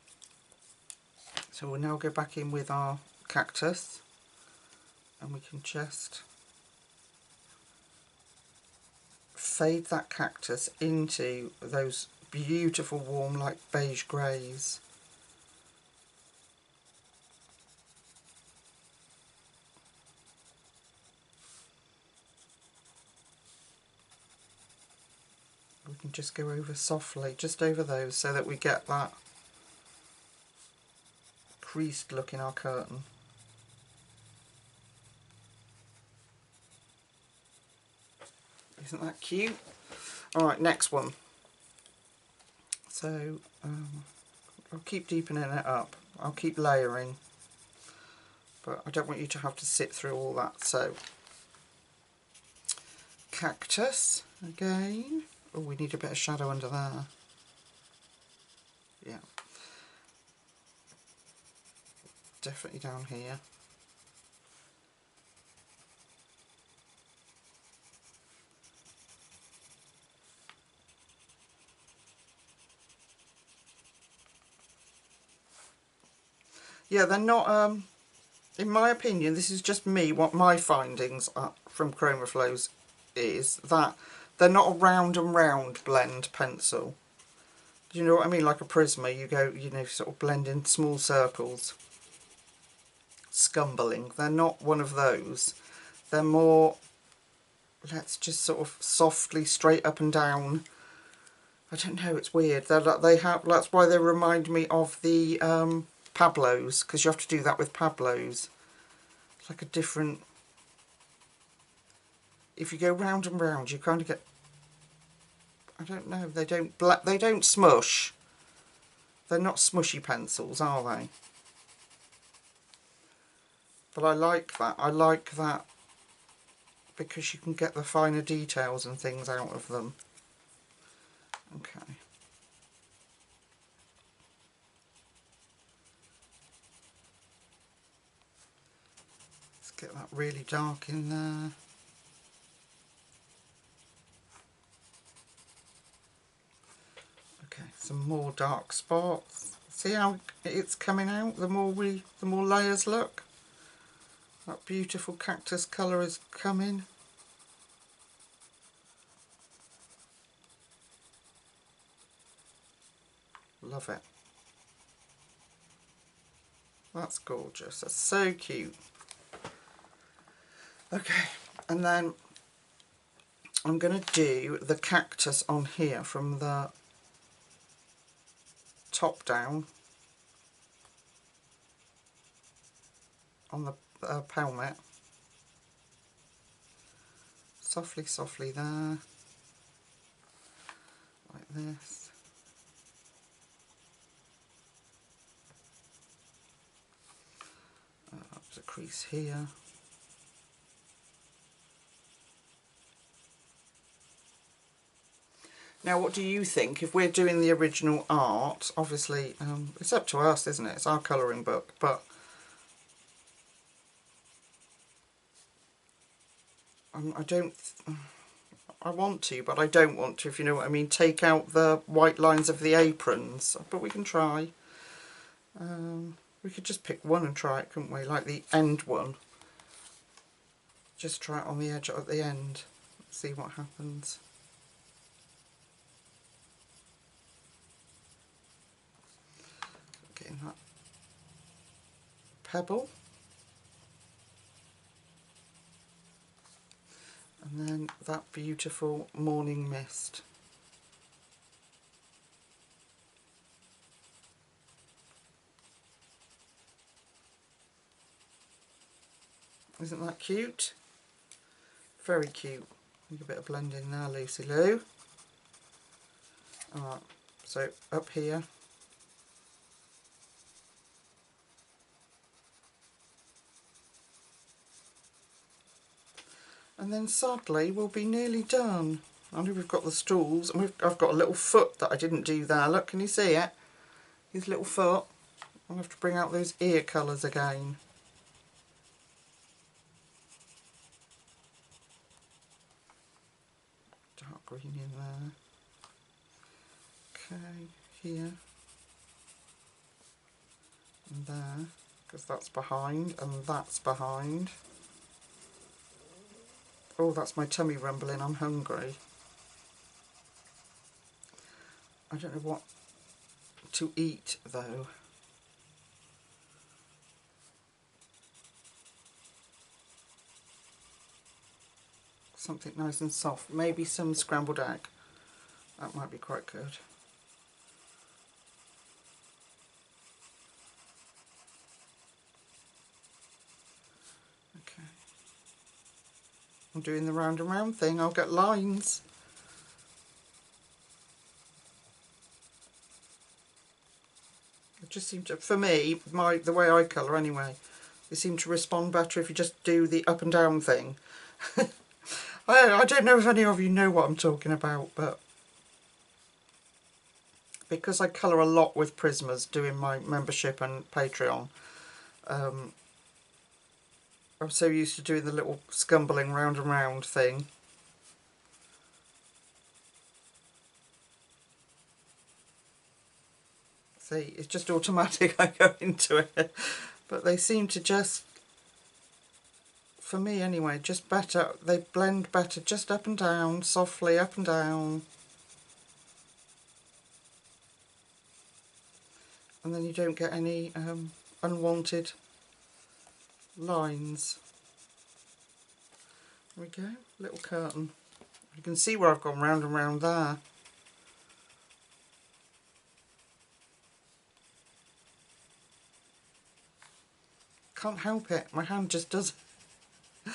So we'll now go back in with our cactus, and we can just fade that cactus into those beautiful warm like beige greys. We can just go over softly, just over those, so that we get that creased look in our curtain. Isn't that cute? Alright, next one. So I'll keep deepening it up. I'll keep layering, but I don't want you to have to sit through all that. So cactus again. Oh, we need a bit of shadow under there. Yeah. Definitely down here. Yeah, they're not, in my opinion, this is just me, what my findings are from Chromaflows is that they're not a round and round blend pencil. Do you know what I mean? Like a Prisma, you go, you know, sort of blend in small circles. Scumbling. They're not one of those. They're more, let's just sort of softly straight up and down. I don't know, it's weird. They have, that's why they remind me of the Pablos, because you have to do that with Pablos. It's like a different, if you go round and round, you kind of get, I don't know, they don't smush. They're not smushy pencils, are they? But I like that. I like that because you can get the finer details and things out of them. Okay. Let's get that really dark in there. Okay, some more dark spots. See how it's coming out? The more layers look. That beautiful cactus colour is coming. Love it. That's gorgeous. That's so cute. Okay, and then I'm going to do the cactus on here from the top down on the pelmet. Softly, softly there. Like this. There's a crease here. Now, what do you think? If we're doing the original art, obviously, it's up to us, isn't it? It's our colouring book, but I want to, but I don't want to, if you know what I mean. Take out the white lines of the aprons, but we can try. We could just pick one and try it, couldn't we? Like the end one. Just try it on the edge at the end. See what happens. Getting that pebble. And then that beautiful morning mist. Isn't that cute? Very cute. Need a bit of blend in there, Lucy Lou. Alright, so up here. And then sadly we'll be nearly done. I know we've got the stools, and I've got a little foot that I didn't do there. Look, can you see it? His little foot. I'll have to bring out those ear colours again. Dark green in there. Okay, here. And there, because that's behind and that's behind. Oh, that's my tummy rumbling, I'm hungry. I don't know what to eat though. Something nice and soft, maybe some scrambled egg. That might be quite good. Okay. I'm doing the round and round thing, I'll get lines. It just seemed to, for me, the way I colour anyway, they seem to respond better if you just do the up and down thing. I don't know if any of you know what I'm talking about, but because I colour a lot with Prismas doing my membership and Patreon, I'm so used to doing the little scumbling round and round thing. See, it's just automatic, I go into it. But they seem to just, for me anyway, just better, they blend better just up and down, softly up and down. And then you don't get any unwanted lines. There we go, little curtain. You can see where I've gone round and round there. Can't help it, my hand just does it.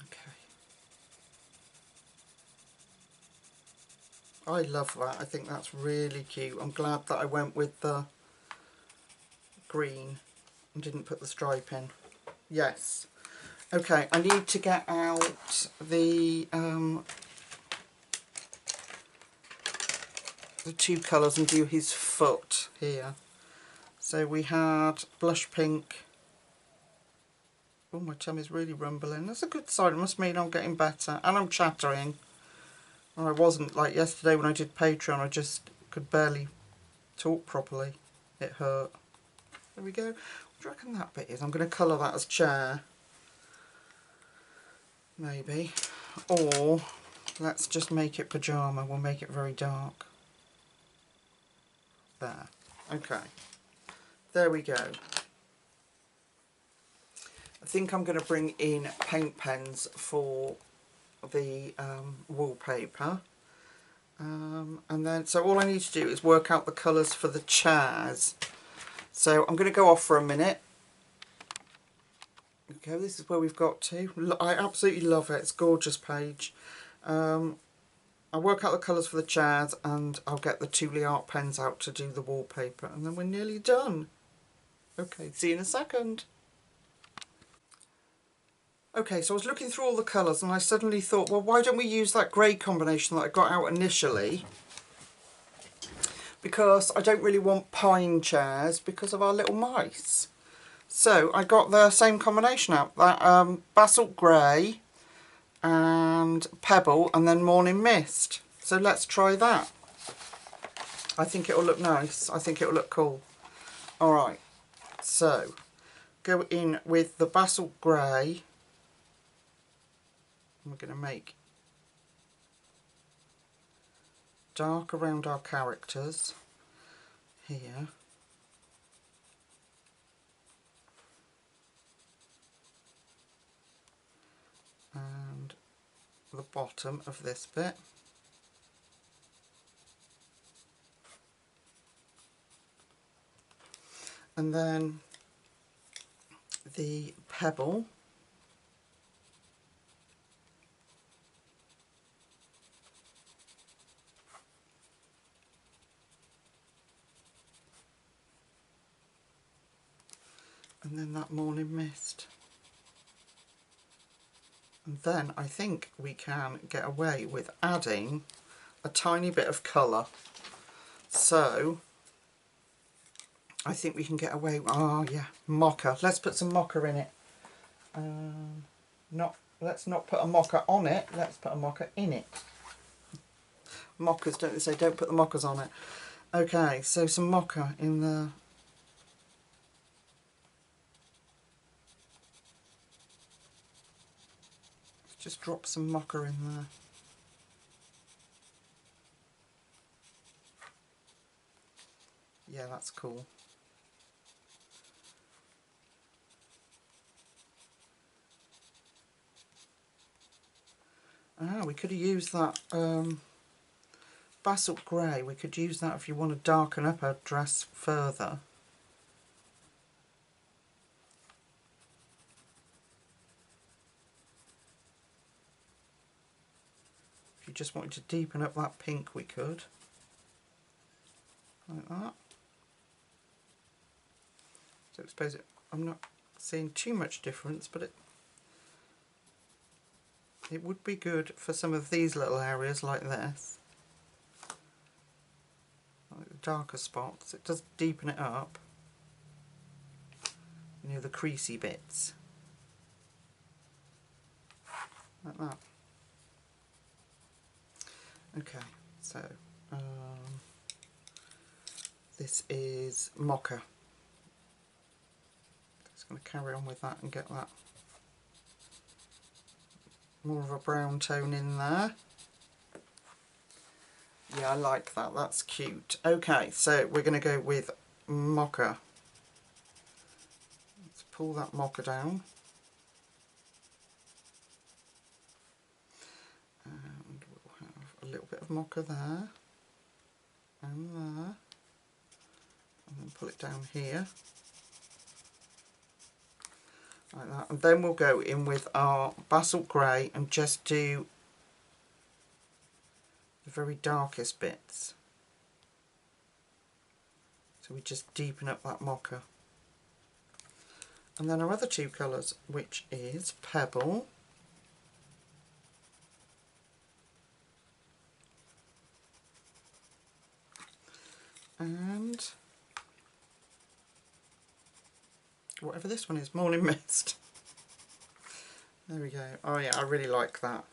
Okay. I love that, I think that's really cute. I'm glad that I went with the green and didn't put the stripe in. Yes. Okay, I need to get out the two colours and do his foot here. So we had blush pink. Oh, my tummy's really rumbling. That's a good sign. It must mean I'm getting better. And I'm chattering. Or I wasn't, like yesterday when I did Patreon, I just could barely talk properly. It hurt. There we go. What do you reckon that bit is? I'm going to colour that as chair. Maybe. Or let's just make it pyjama. We'll make it very dark. There. Okay. There we go. I think I'm going to bring in paint pens for the wallpaper. And then, so all I need to do is work out the colours for the chairs. So I'm going to go off for a minute. Okay, this is where we've got to. I absolutely love it. It's a gorgeous page. I'll work out the colours for the chairs and I'll get the Thule art pens out to do the wallpaper, and then we're nearly done. Okay, see you in a second. Okay, so I was looking through all the colours and I suddenly thought, well, why don't we use that grey combination that I got out initially? Because I don't really want pine chairs because of our little mice. So I got the same combination out, that basalt grey and pebble and then morning mist. So let's try that. I think it'll look nice. I think it'll look cool. Alright, so go in with the basalt grey. We're going to make dark around our characters here. And the bottom of this bit. And then the pebble. And then that morning mist. And then I think we can get away with adding a tiny bit of colour. So I think we can get away, oh yeah, mocha. Let's put some mocha in it. Let's not put a mocha on it, let's put a mocha in it. Mochas, don't they say, don't put the mochas on it. Okay, so some mocha in the... Just drop some mocha in there. Yeah, that's cool. Ah, we could have used that basalt grey. We could use that if you want to darken up our dress further. If you just wanted to deepen up that pink, we could. Like that. So I suppose I'm not seeing too much difference, but it would be good for some of these little areas like this. Like the darker spots. It does deepen it up. You know, the creasy bits. Like that. Okay, so this is mocha. Just going to carry on with that and get that more of a brown tone in there. Yeah, I like that, that's cute. Okay, so we're going to go with mocha. Let's pull that mocha down. And we'll have a little bit of mocha there. And there. And then pull it down here. Like that. And then we'll go in with our basalt grey and just do the very darkest bits. So we just deepen up that mocha. And then our other two colours, which is pebble and whatever this one is, morning mist. There we go. Oh yeah, I really like that.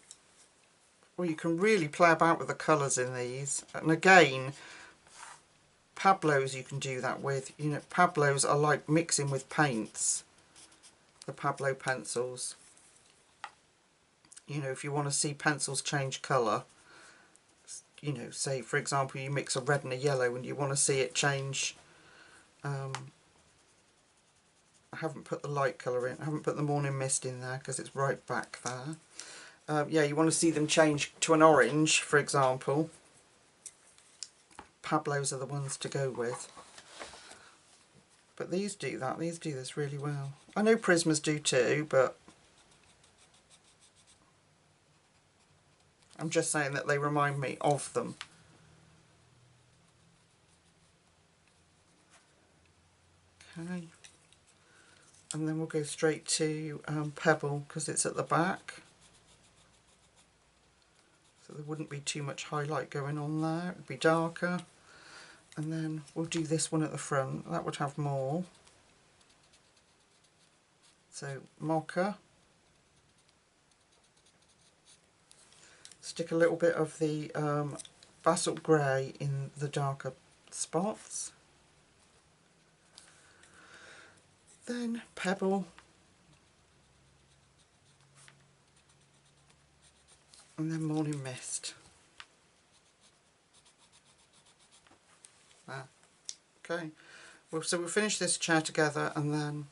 Well, you can really play about with the colours in these. And again, Pablos you can do that with. You know, Pablos are like mixing with paints. The Pablo pencils. You know, if you want to see pencils change colour, you know, say for example you mix a red and a yellow and you want to see it change. I haven't put the light colour in, I haven't put the morning mist in there because it's right back there. Yeah, you want to see them change to an orange, for example. Pablos are the ones to go with. But these do that, these do this really well. I know Prismas do too, but I'm just saying that they remind me of them. Okay. And then we'll go straight to Pebble because it's at the back. So there wouldn't be too much highlight going on there, it would be darker. And then we'll do this one at the front, that would have more. So Mocha. Stick a little bit of the basalt grey in the darker spots. Then Pebble. And then Morning Mist. Okay, well, so we'll finish this chair together, and then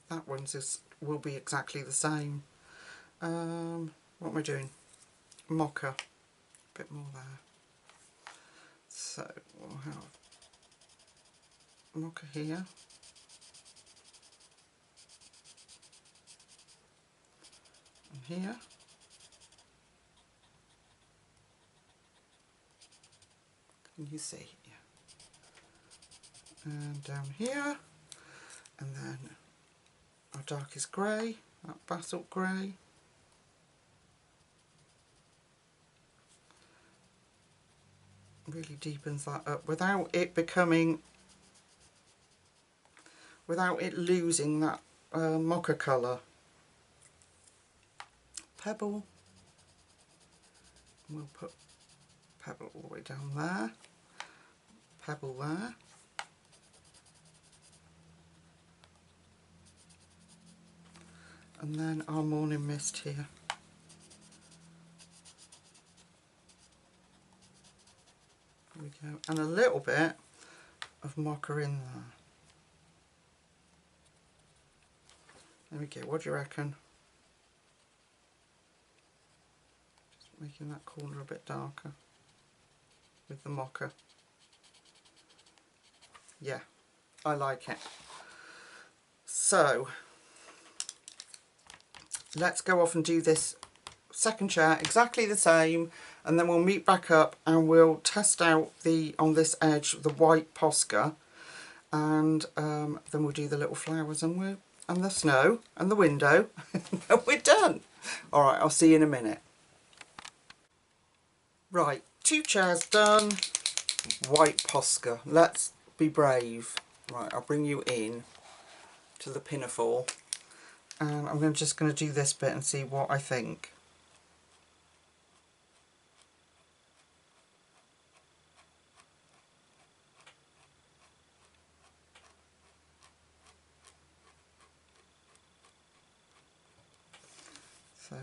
that one's will be exactly the same. What am I doing? Mocha, a bit more there. So we'll have Mocha here. And here. Can you see? Yeah. And down here, and then our darkest grey, that basalt grey. Really deepens that up without it becoming, without it losing that mocha colour. Pebble. We'll put Pebble all the way down there. Pebble there. And then our Morning Mist here. There we go. And a little bit of Mocha in there. There we go. What do you reckon? Just making that corner a bit darker with the Mocha. Yeah, I like it. So let's go off and do this second chair exactly the same, and then we'll meet back up and we'll test out the, on this edge, the white Posca, and then we'll do the little flowers and the snow and the window and we're done. Alright, I'll see you in a minute. Right, 2 chairs done. White Posca. Let's be brave. Right, I'll bring you in to the pinafore, and I'm just going to do this bit and see what I think. So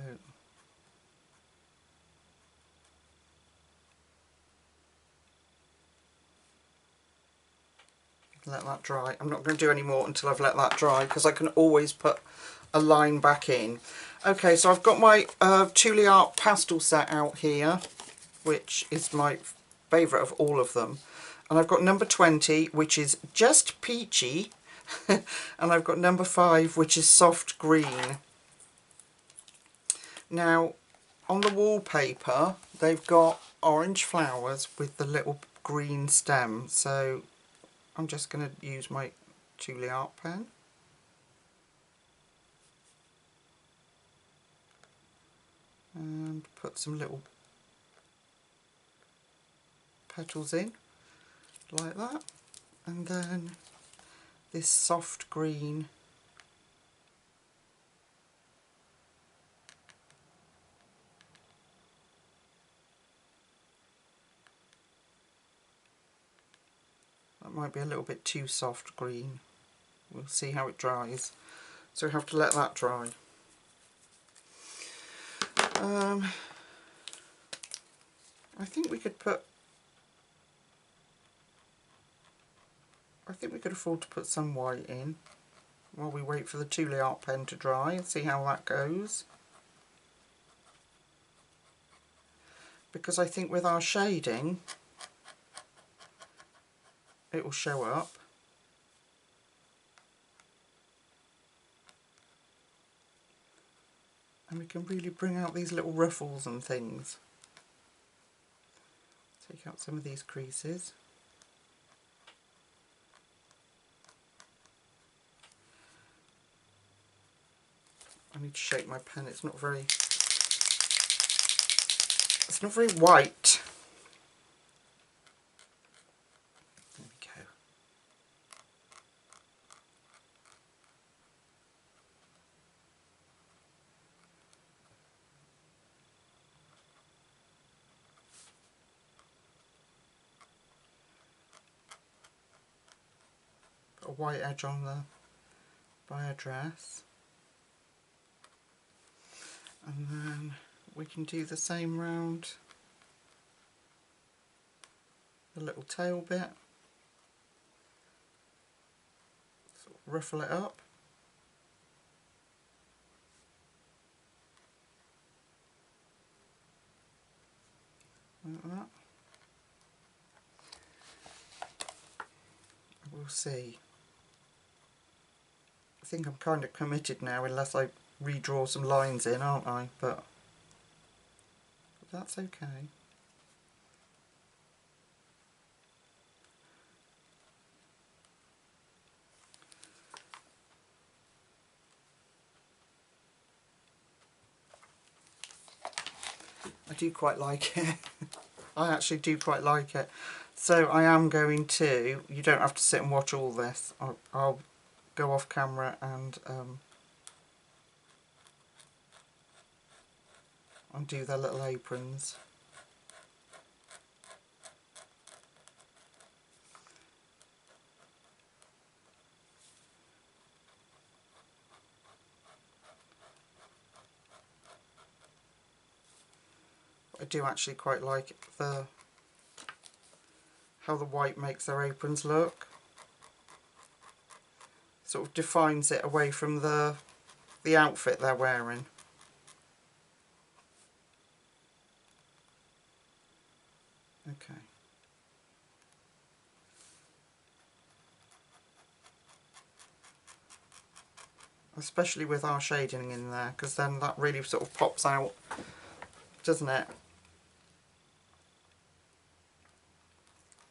let that dry. I'm not going to do any more until I've let that dry, because I can always put a line back in. Okay, so I've got my Tule Art pastel set out here, which is my favourite of all of them. And I've got number 20, which is just peachy, and I've got number 5, which is soft green. Now, on the wallpaper, they've got orange flowers with the little green stem, so I'm just going to use my Tule Art pen. And put some little petals in, like that. And then this soft green . That might be a little bit too soft green. We'll see how it dries. So we have to let that dry. I think we could put, I think we could afford to put some white in while we wait for the Tule Art pen to dry and see how that goes. Because I think with our shading, it will show up. And we can really bring out these little ruffles and things. Take out some of these creases. I need to shake my pen, it's not very white. There we go. Put a white edge on the bio dress. And then we can do the same round the little tail bit. Sort of ruffle it up. Like that. We'll see. I think I'm kind of committed now unless I redraw some lines in, aren't I? But that's okay. I do quite like it. I actually do quite like it. So I am going to, you don't have to sit and watch all this. I'll go off camera and undo their little aprons. I do actually quite like how the white makes their aprons look. Sort of defines it away from the outfit they're wearing. Okay. Especially with our shading in there, because then that really sort of pops out, doesn't it?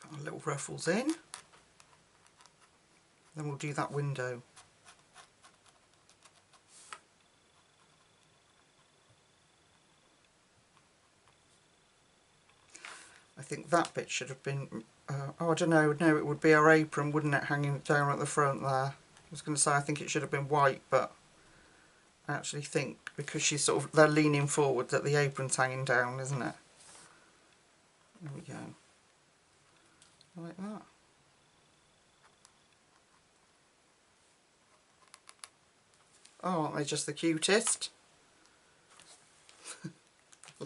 Put our little ruffles in. Then we'll do that window. I think that bit should have been, oh I don't know, no it would be our apron, wouldn't it, hanging down at the front there. I was going to say I think it should have been white, but I actually think because she's sort of, they're leaning forward, that the apron's hanging down, isn't it? There we go. Like that. Oh, aren't they just the cutest?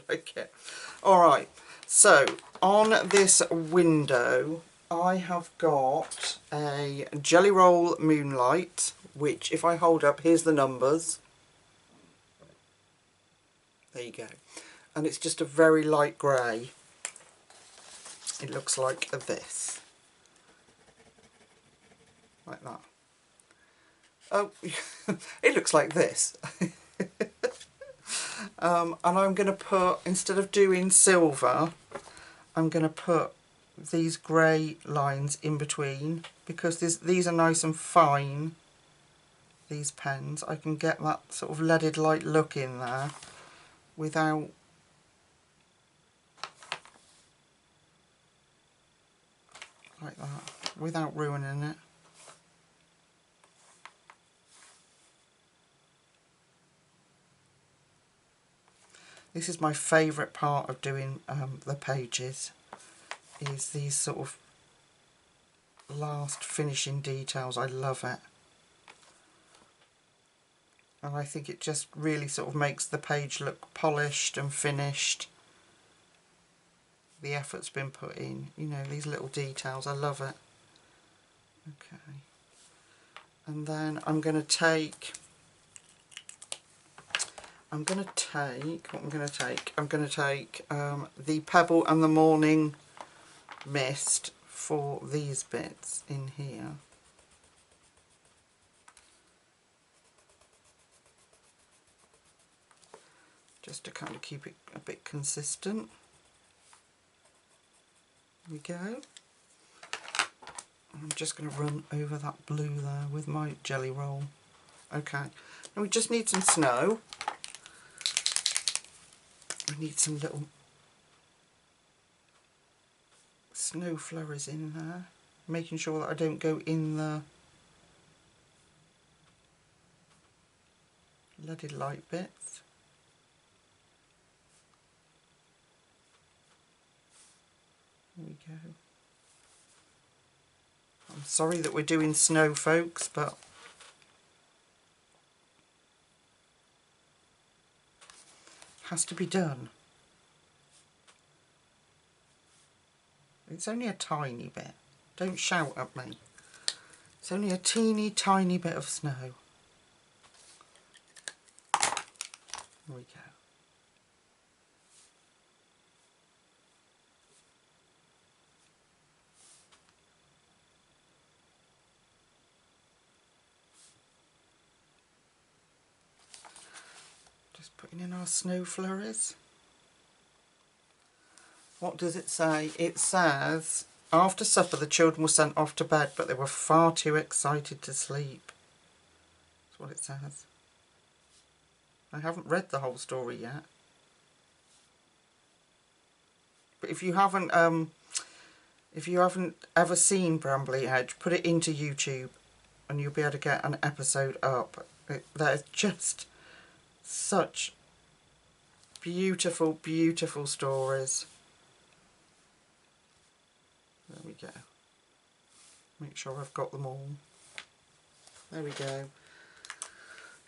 Like it. Alright, so on this window I have got a Jelly Roll Moonlight, which if I hold up, here's the numbers. There you go. And it's just a very light grey. It looks like this. Like that. Oh, it looks like this. And I'm going to put, instead of doing silver, I'm going to put these grey lines in between, because these are nice and fine, these pens. I can get that sort of leaded light look in there without like that, without ruining it. This is my favourite part of doing the pages, is these sort of last finishing details. I love it. And I think it just really sort of makes the page look polished and finished. The effort's been put in, you know, these little details. I love it. Okay. And then I'm going to take the Pebble and the Morning Mist for these bits in here. Just to kind of keep it a bit consistent. There we go. I'm just going to run over that blue there with my jelly roll. Okay, now we just need some snow. We need some little snow flurries in there, making sure that I don't go in the leaded light bits. There we go. I'm sorry that we're doing snow, folks, but it has to be done. It's only a tiny bit. Don't shout at me. It's only a teeny tiny bit of snow. There we go. Just putting in our snow flurries. What does it say? It says, after supper the children were sent off to bed, but they were far too excited to sleep. That's what it says. I haven't read the whole story yet. But if you haven't ever seen Brambly Hedge, put it into YouTube and you'll be able to get an episode up. They're just such beautiful, beautiful stories. There we go. Make sure I've got them all. There we go.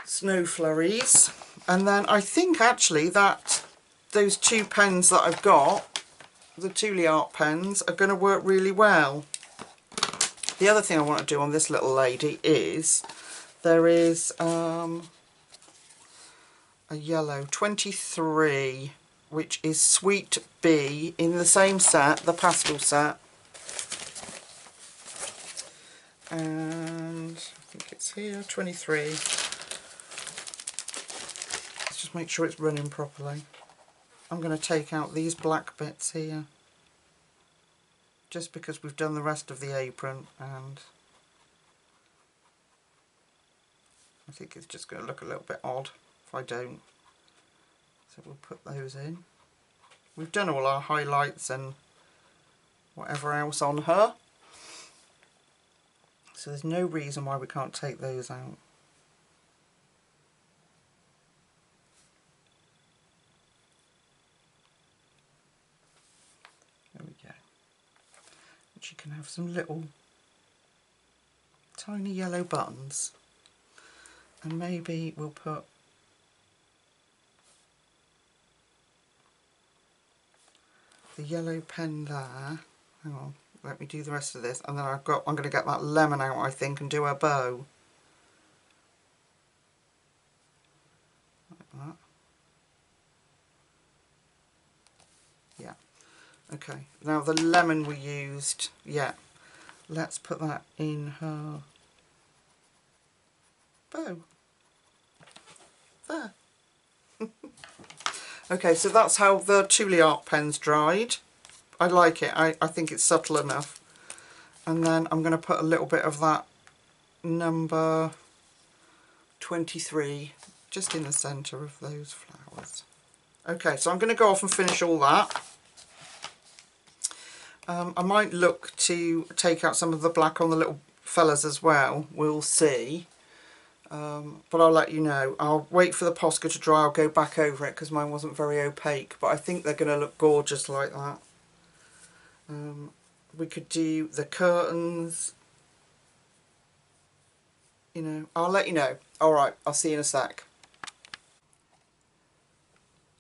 Snow flurries. And then I think actually that those 2 pens that I've got, the Thule Art pens, are going to work really well. The other thing I want to do on this little lady is there is a yellow 23, which is Sweet Bee, in the same set, the pastel set. And I think it's here, 23. Let's just make sure it's running properly. I'm going to take out these black bits here, just because we've done the rest of the apron, and I think it's just going to look a little bit odd if I don't. So we'll put those in. We've done all our highlights and whatever else on her, so there's no reason why we can't take those out. There we go. And she can have some little tiny yellow buttons, and maybe we'll put the yellow pen there. Hang on, let me do the rest of this, and then I'm going to get that lemon out, I think, and do a bow. Like that. Yeah. Okay, now the lemon we used, yeah, let's put that in her bow. There. Okay, so that's how the Thule Art pen's dried. I like it. I think it's subtle enough. And then I'm going to put a little bit of that number 23 just in the centre of those flowers. Okay, so I'm going to go off and finish all that. I might look to take out some of the black on the little fellas as well. We'll see. But I'll let you know. I'll wait for the Posca to dry. I'll go back over it because mine wasn't very opaque. But I think they're going to look gorgeous like that. We could do the curtains. You know, I'll let you know. Alright, I'll see you in a sec.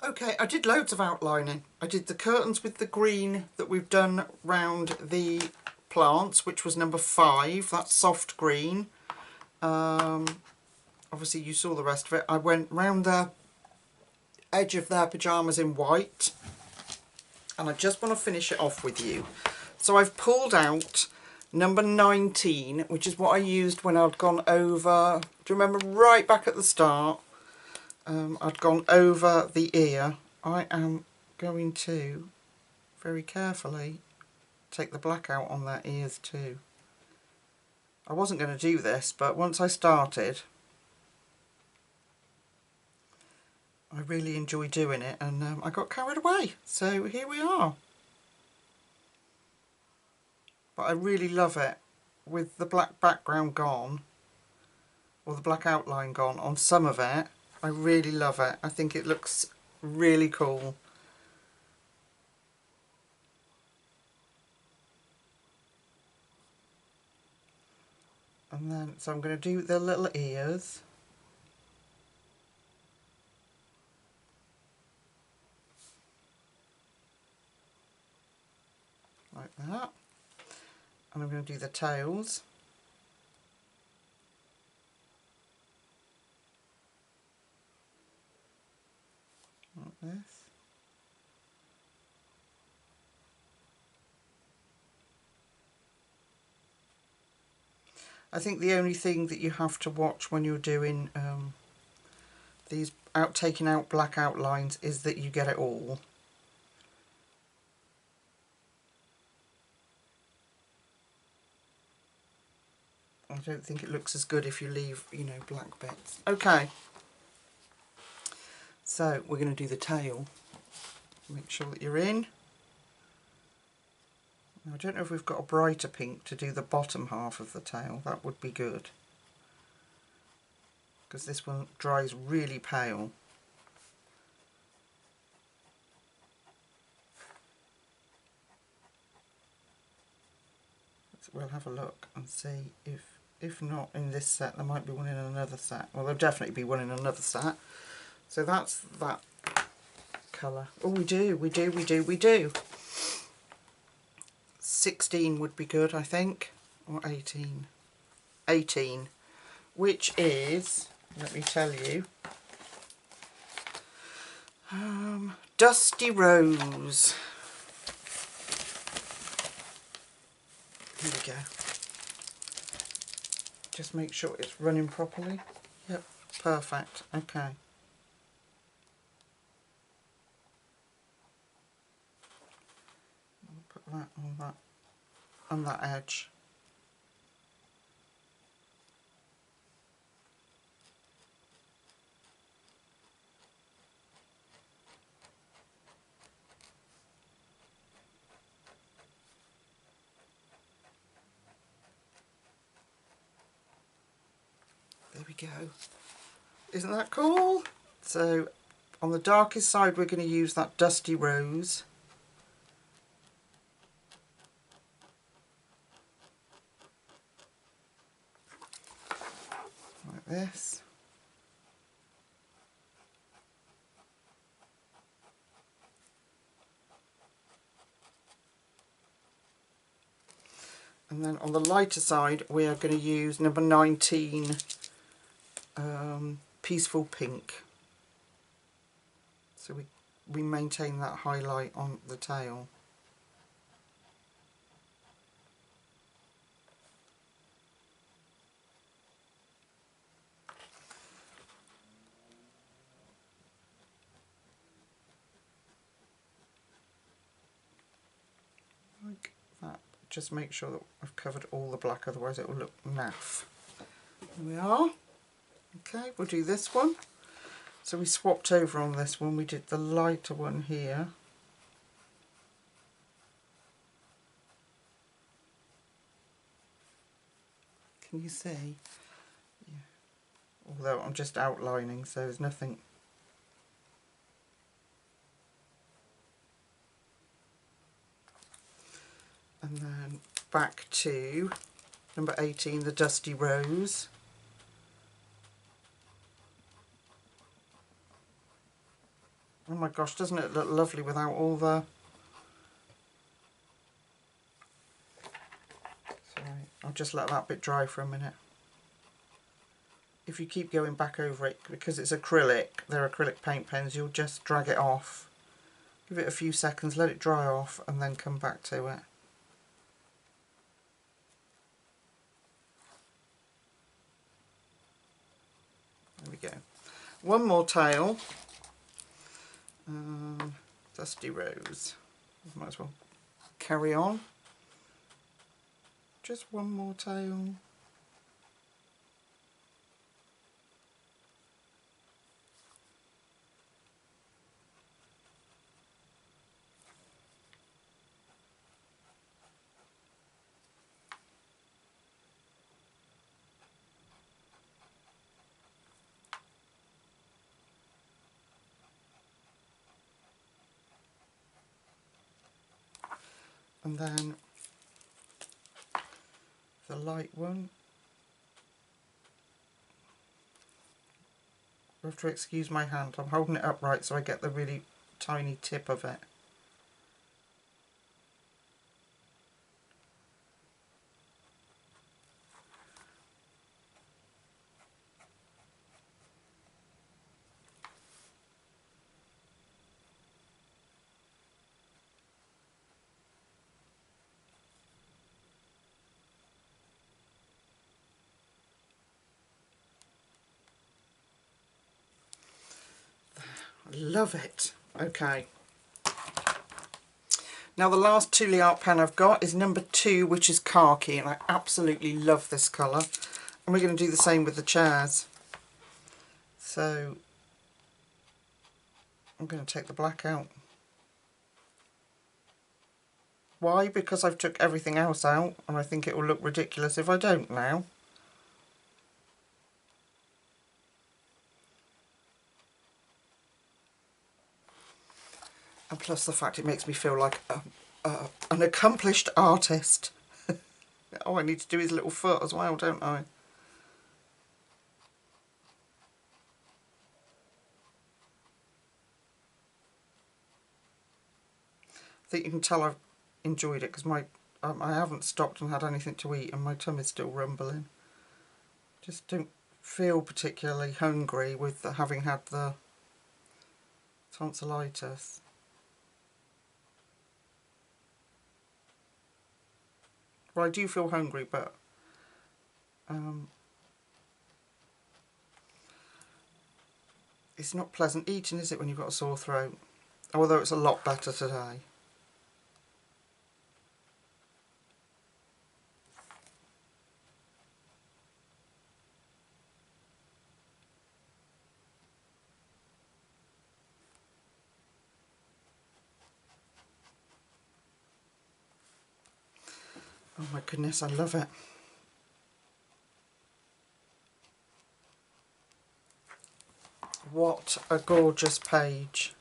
Okay, I did loads of outlining. I did the curtains with the green that we've done round the plants, which was number 5. That's soft green. Obviously you saw the rest of it. I went round the edge of their pyjamas in white, and I just want to finish it off with you. So I've pulled out number 19, which is what I used when I'd gone over, do you remember right back at the start, I'd gone over the ear. I am going to very carefully take the black out on their ears too. I wasn't going to do this, but once I started, I really enjoy doing it, and I got carried away. So here we are. But I really love it with the black background gone, or the black outline gone on some of it. I really love it. I think it looks really cool. And then, so I'm going to do the little ears. Like that. And I'm going to do the tails. Like this. I think the only thing that you have to watch when you're doing these taking out black outlines is that you get it all. I don't think it looks as good if you leave, you know, black bits. Okay, so we're going to do the tail. Make sure that you're in. I don't know if we've got a brighter pink to do the bottom half of the tail. That would be good, because this one dries really pale. So we'll have a look and see if not in this set, there might be one in another set. Well, there'll definitely be one in another set. So that's that colour. Oh, we do. 16 would be good, I think, or 18. 18, which is, let me tell you, Dusty Rose. Here we go. Just make sure it's running properly. Yep, perfect. Okay. I'll put that on that edge. There we go. Isn't that cool? So on the darkest side we're going to use that Dusty Rose. Like this. And then on the lighter side we are going to use number 19, Peaceful Pink. So we maintain that highlight on the tail. Like that. Just make sure that I've covered all the black, otherwise it will look naff. Here we are. Okay, we'll do this one. So we swapped over on this one, we did the lighter one here. Can you see? Yeah. Although I'm just outlining, so there's nothing. And then back to number 18, the Dusty Rose. Oh my gosh, doesn't it look lovely without all the... Sorry, I'll just let that bit dry for a minute. If you keep going back over it, because it's acrylic, they're acrylic paint pens, you'll just drag it off. Give it a few seconds, let it dry off, and then come back to it. we go. One more tail. Dusty Rose. Might as well carry on. Just one more tail. And then the light one. You have to excuse my hand, I'm holding it upright so I get the really tiny tip of it. Love it. Okay. Now the last Tule art pen I've got is number 2, which is khaki, and I absolutely love this colour. And we're going to do the same with the chairs. So I'm going to take the black out. Why? Because I've took everything else out, and I think it will look ridiculous if I don't now. And plus the fact it makes me feel like an accomplished artist. Oh, I need to do his little foot as well, don't I? I think you can tell I've enjoyed it because I haven't stopped and had anything to eat and my tummy's still rumbling. Just don't feel particularly hungry with having had the tonsillitis. Well, I do feel hungry, but it's not pleasant eating, is it, when you've got a sore throat? Although it's a lot better today. Oh my goodness, I love it. What a gorgeous page.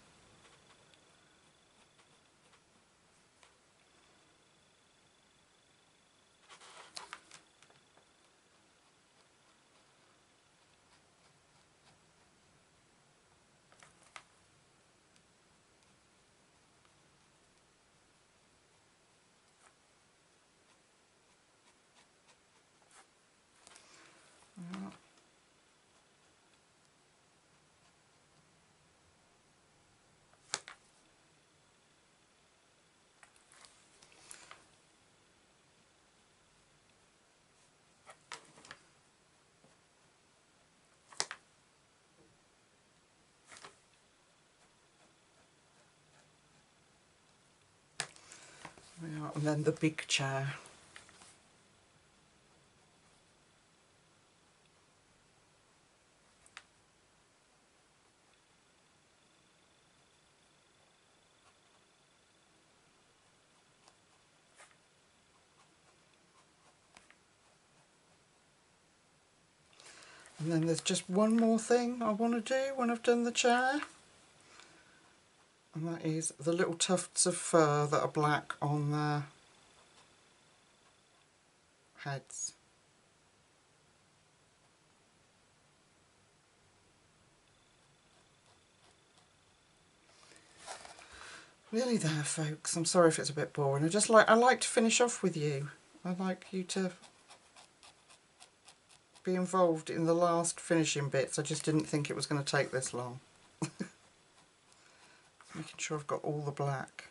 And then the big chair. And then there's just one more thing I want to do when I've done the chair. And that is the little tufts of fur that are black on their heads. Nearly there, folks. I'm sorry if it's a bit boring. I like to finish off with you. I like you to be involved in the last finishing bits. I just didn't think it was going to take this long. Making sure I've got all the black.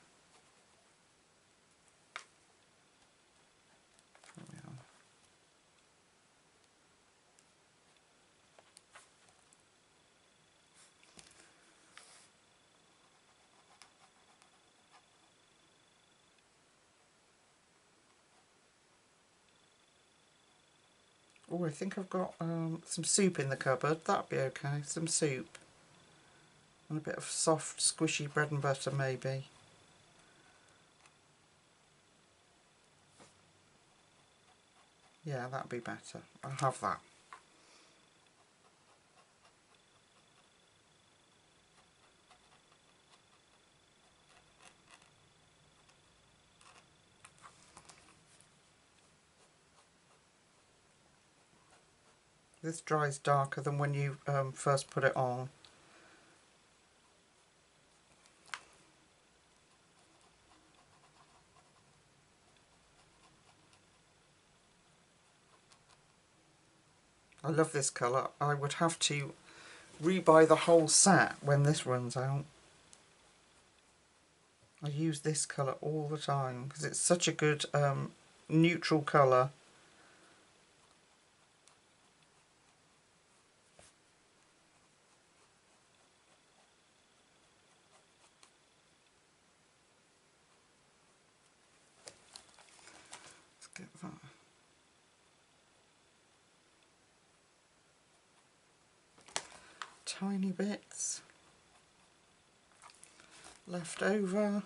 There we are. Oh, I think I've got some soup in the cupboard. That'd be okay. Some soup. And a bit of soft, squishy bread and butter, maybe. Yeah, that'd be better. I'll have that. This dries darker than when you first put it on. I love this colour. I would have to rebuy the whole set when this runs out. I use this colour all the time because it's such a good neutral colour. Let's get that. Tiny bits left over.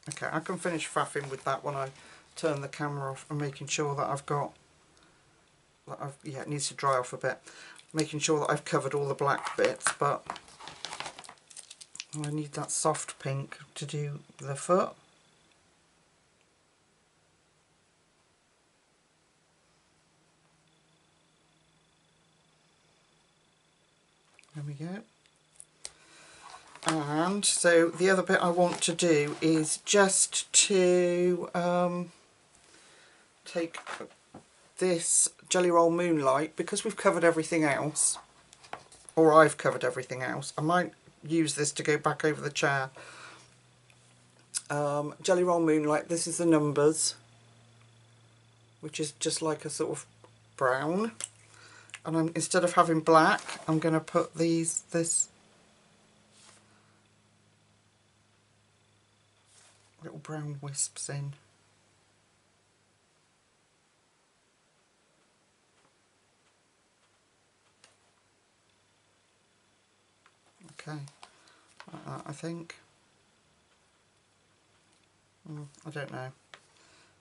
Okay, I can finish faffing with that when I turn the camera off and making sure that I've got, yeah, it needs to dry off a bit. Making sure that I've covered all the black bits, but I need that soft pink to do the foot. There we go. And so the other bit I want to do is just to take this Jelly Roll Moonlight, because we've covered everything else, or I've covered everything else. I might use this to go back over the chair. Jelly Roll Moonlight, this is the numbers, which is just like a sort of brown. And instead of having black, I'm going to put this little brown wisps in. Okay, like that, I think. I don't know.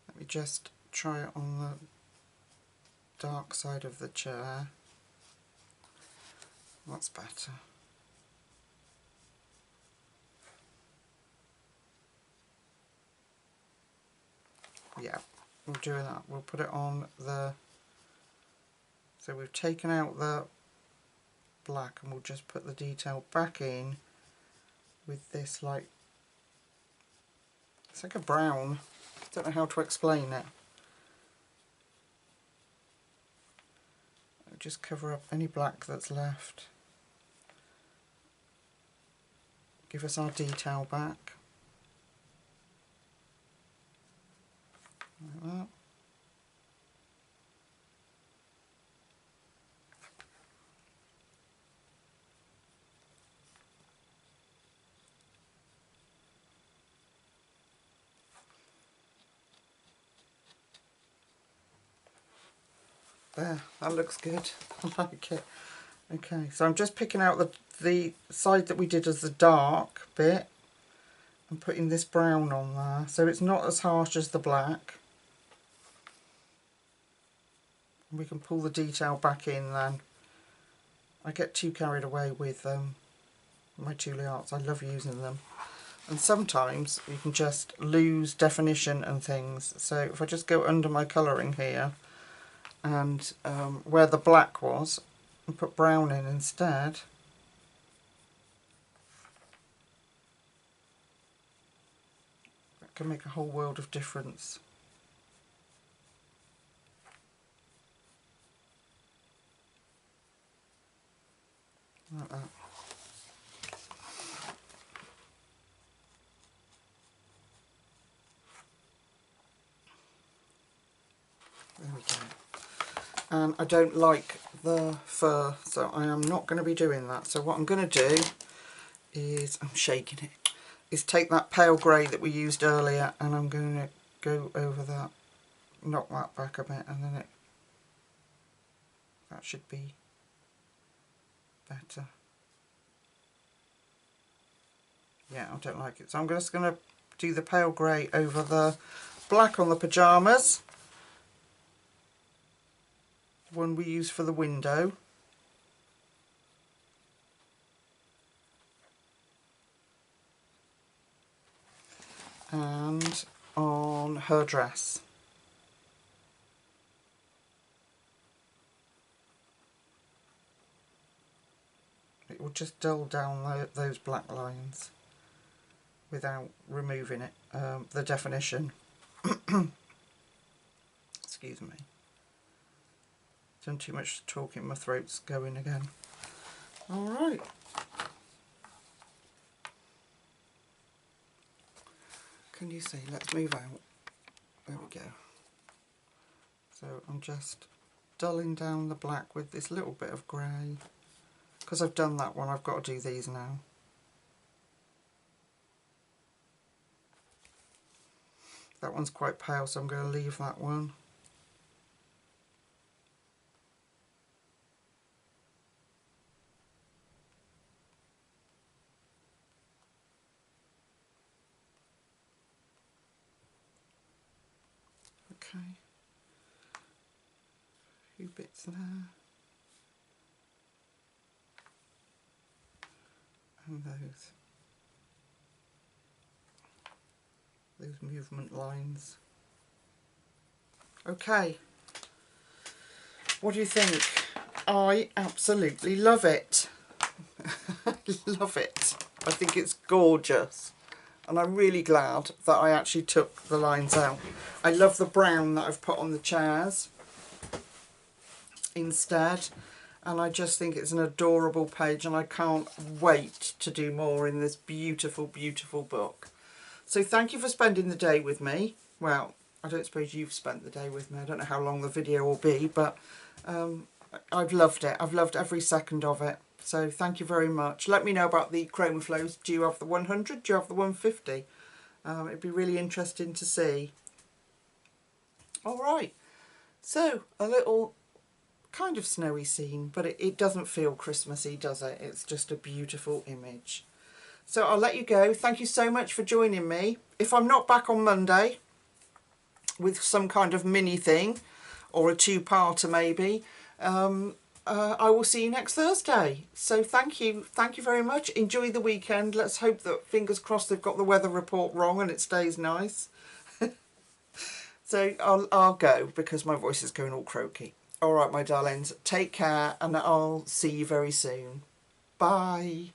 Let me just try it on the dark side of the chair. That's better. Yeah, we'll do that. We'll put it on the... So we've taken out the black and we'll just put the detail back in with this, like, it's like a brown. I don't know how to explain it. I'll just cover up any black that's left. Give us our detail back. Like that. There, that looks good. I like it. Okay, so I'm just picking out the side that we did as the dark bit and putting this brown on there, so it's not as harsh as the black. We can pull the detail back in then. I get too carried away with my Tule Arts. I love using them. And sometimes you can just lose definition and things. So if I just go under my colouring here and where the black was and put brown in instead, that can make a whole world of difference. Like that. There we go. And I don't like the fur, so I am not going to be doing that. So what I'm going to do is, I'm shaking it, is take that pale grey that we used earlier, and I'm going to go over that, knock that back a bit, and then that should be better. Yeah, I don't like it. So I'm just going to do the pale grey over the black on the pyjamas, one we use for the window. And on her dress. It will just dull down those black lines without removing it, the definition. Excuse me. Done too much talking, my throat's going again. Alright. Can you see? Let's move out. There we go. So I'm just dulling down the black with this little bit of grey. Because I've done that one, I've got to do these now. That one's quite pale, so I'm going to leave that one. Okay. A few bits there. And those movement lines. Okay, what do you think? I absolutely love it. I love it. I think it's gorgeous, and I'm really glad that I actually took the lines out. I love the brown that I've put on the chairs instead, and I just think it's an adorable page, and I can't wait to do more in this beautiful, beautiful book. So thank you for spending the day with me. Well, I don't suppose you've spent the day with me. I don't know how long the video will be, but I've loved it. I've loved every second of it. So thank you very much. Let me know about the Chromaflows. Do you have the 100? Do you have the 150? It'd be really interesting to see. Alright, so a little kind of snowy scene, but it doesn't feel Christmassy, does it? It's just a beautiful image. So I'll let you go. Thank you so much for joining me. If I'm not back on Monday with some kind of mini thing, or a two-parter maybe, I will see you next Thursday. So thank you very much. Enjoy the weekend. Let's hope that, fingers crossed, they've got the weather report wrong and it stays nice. So I'll go because my voice is going all croaky. All right, my darlings, take care, and I'll see you very soon. Bye.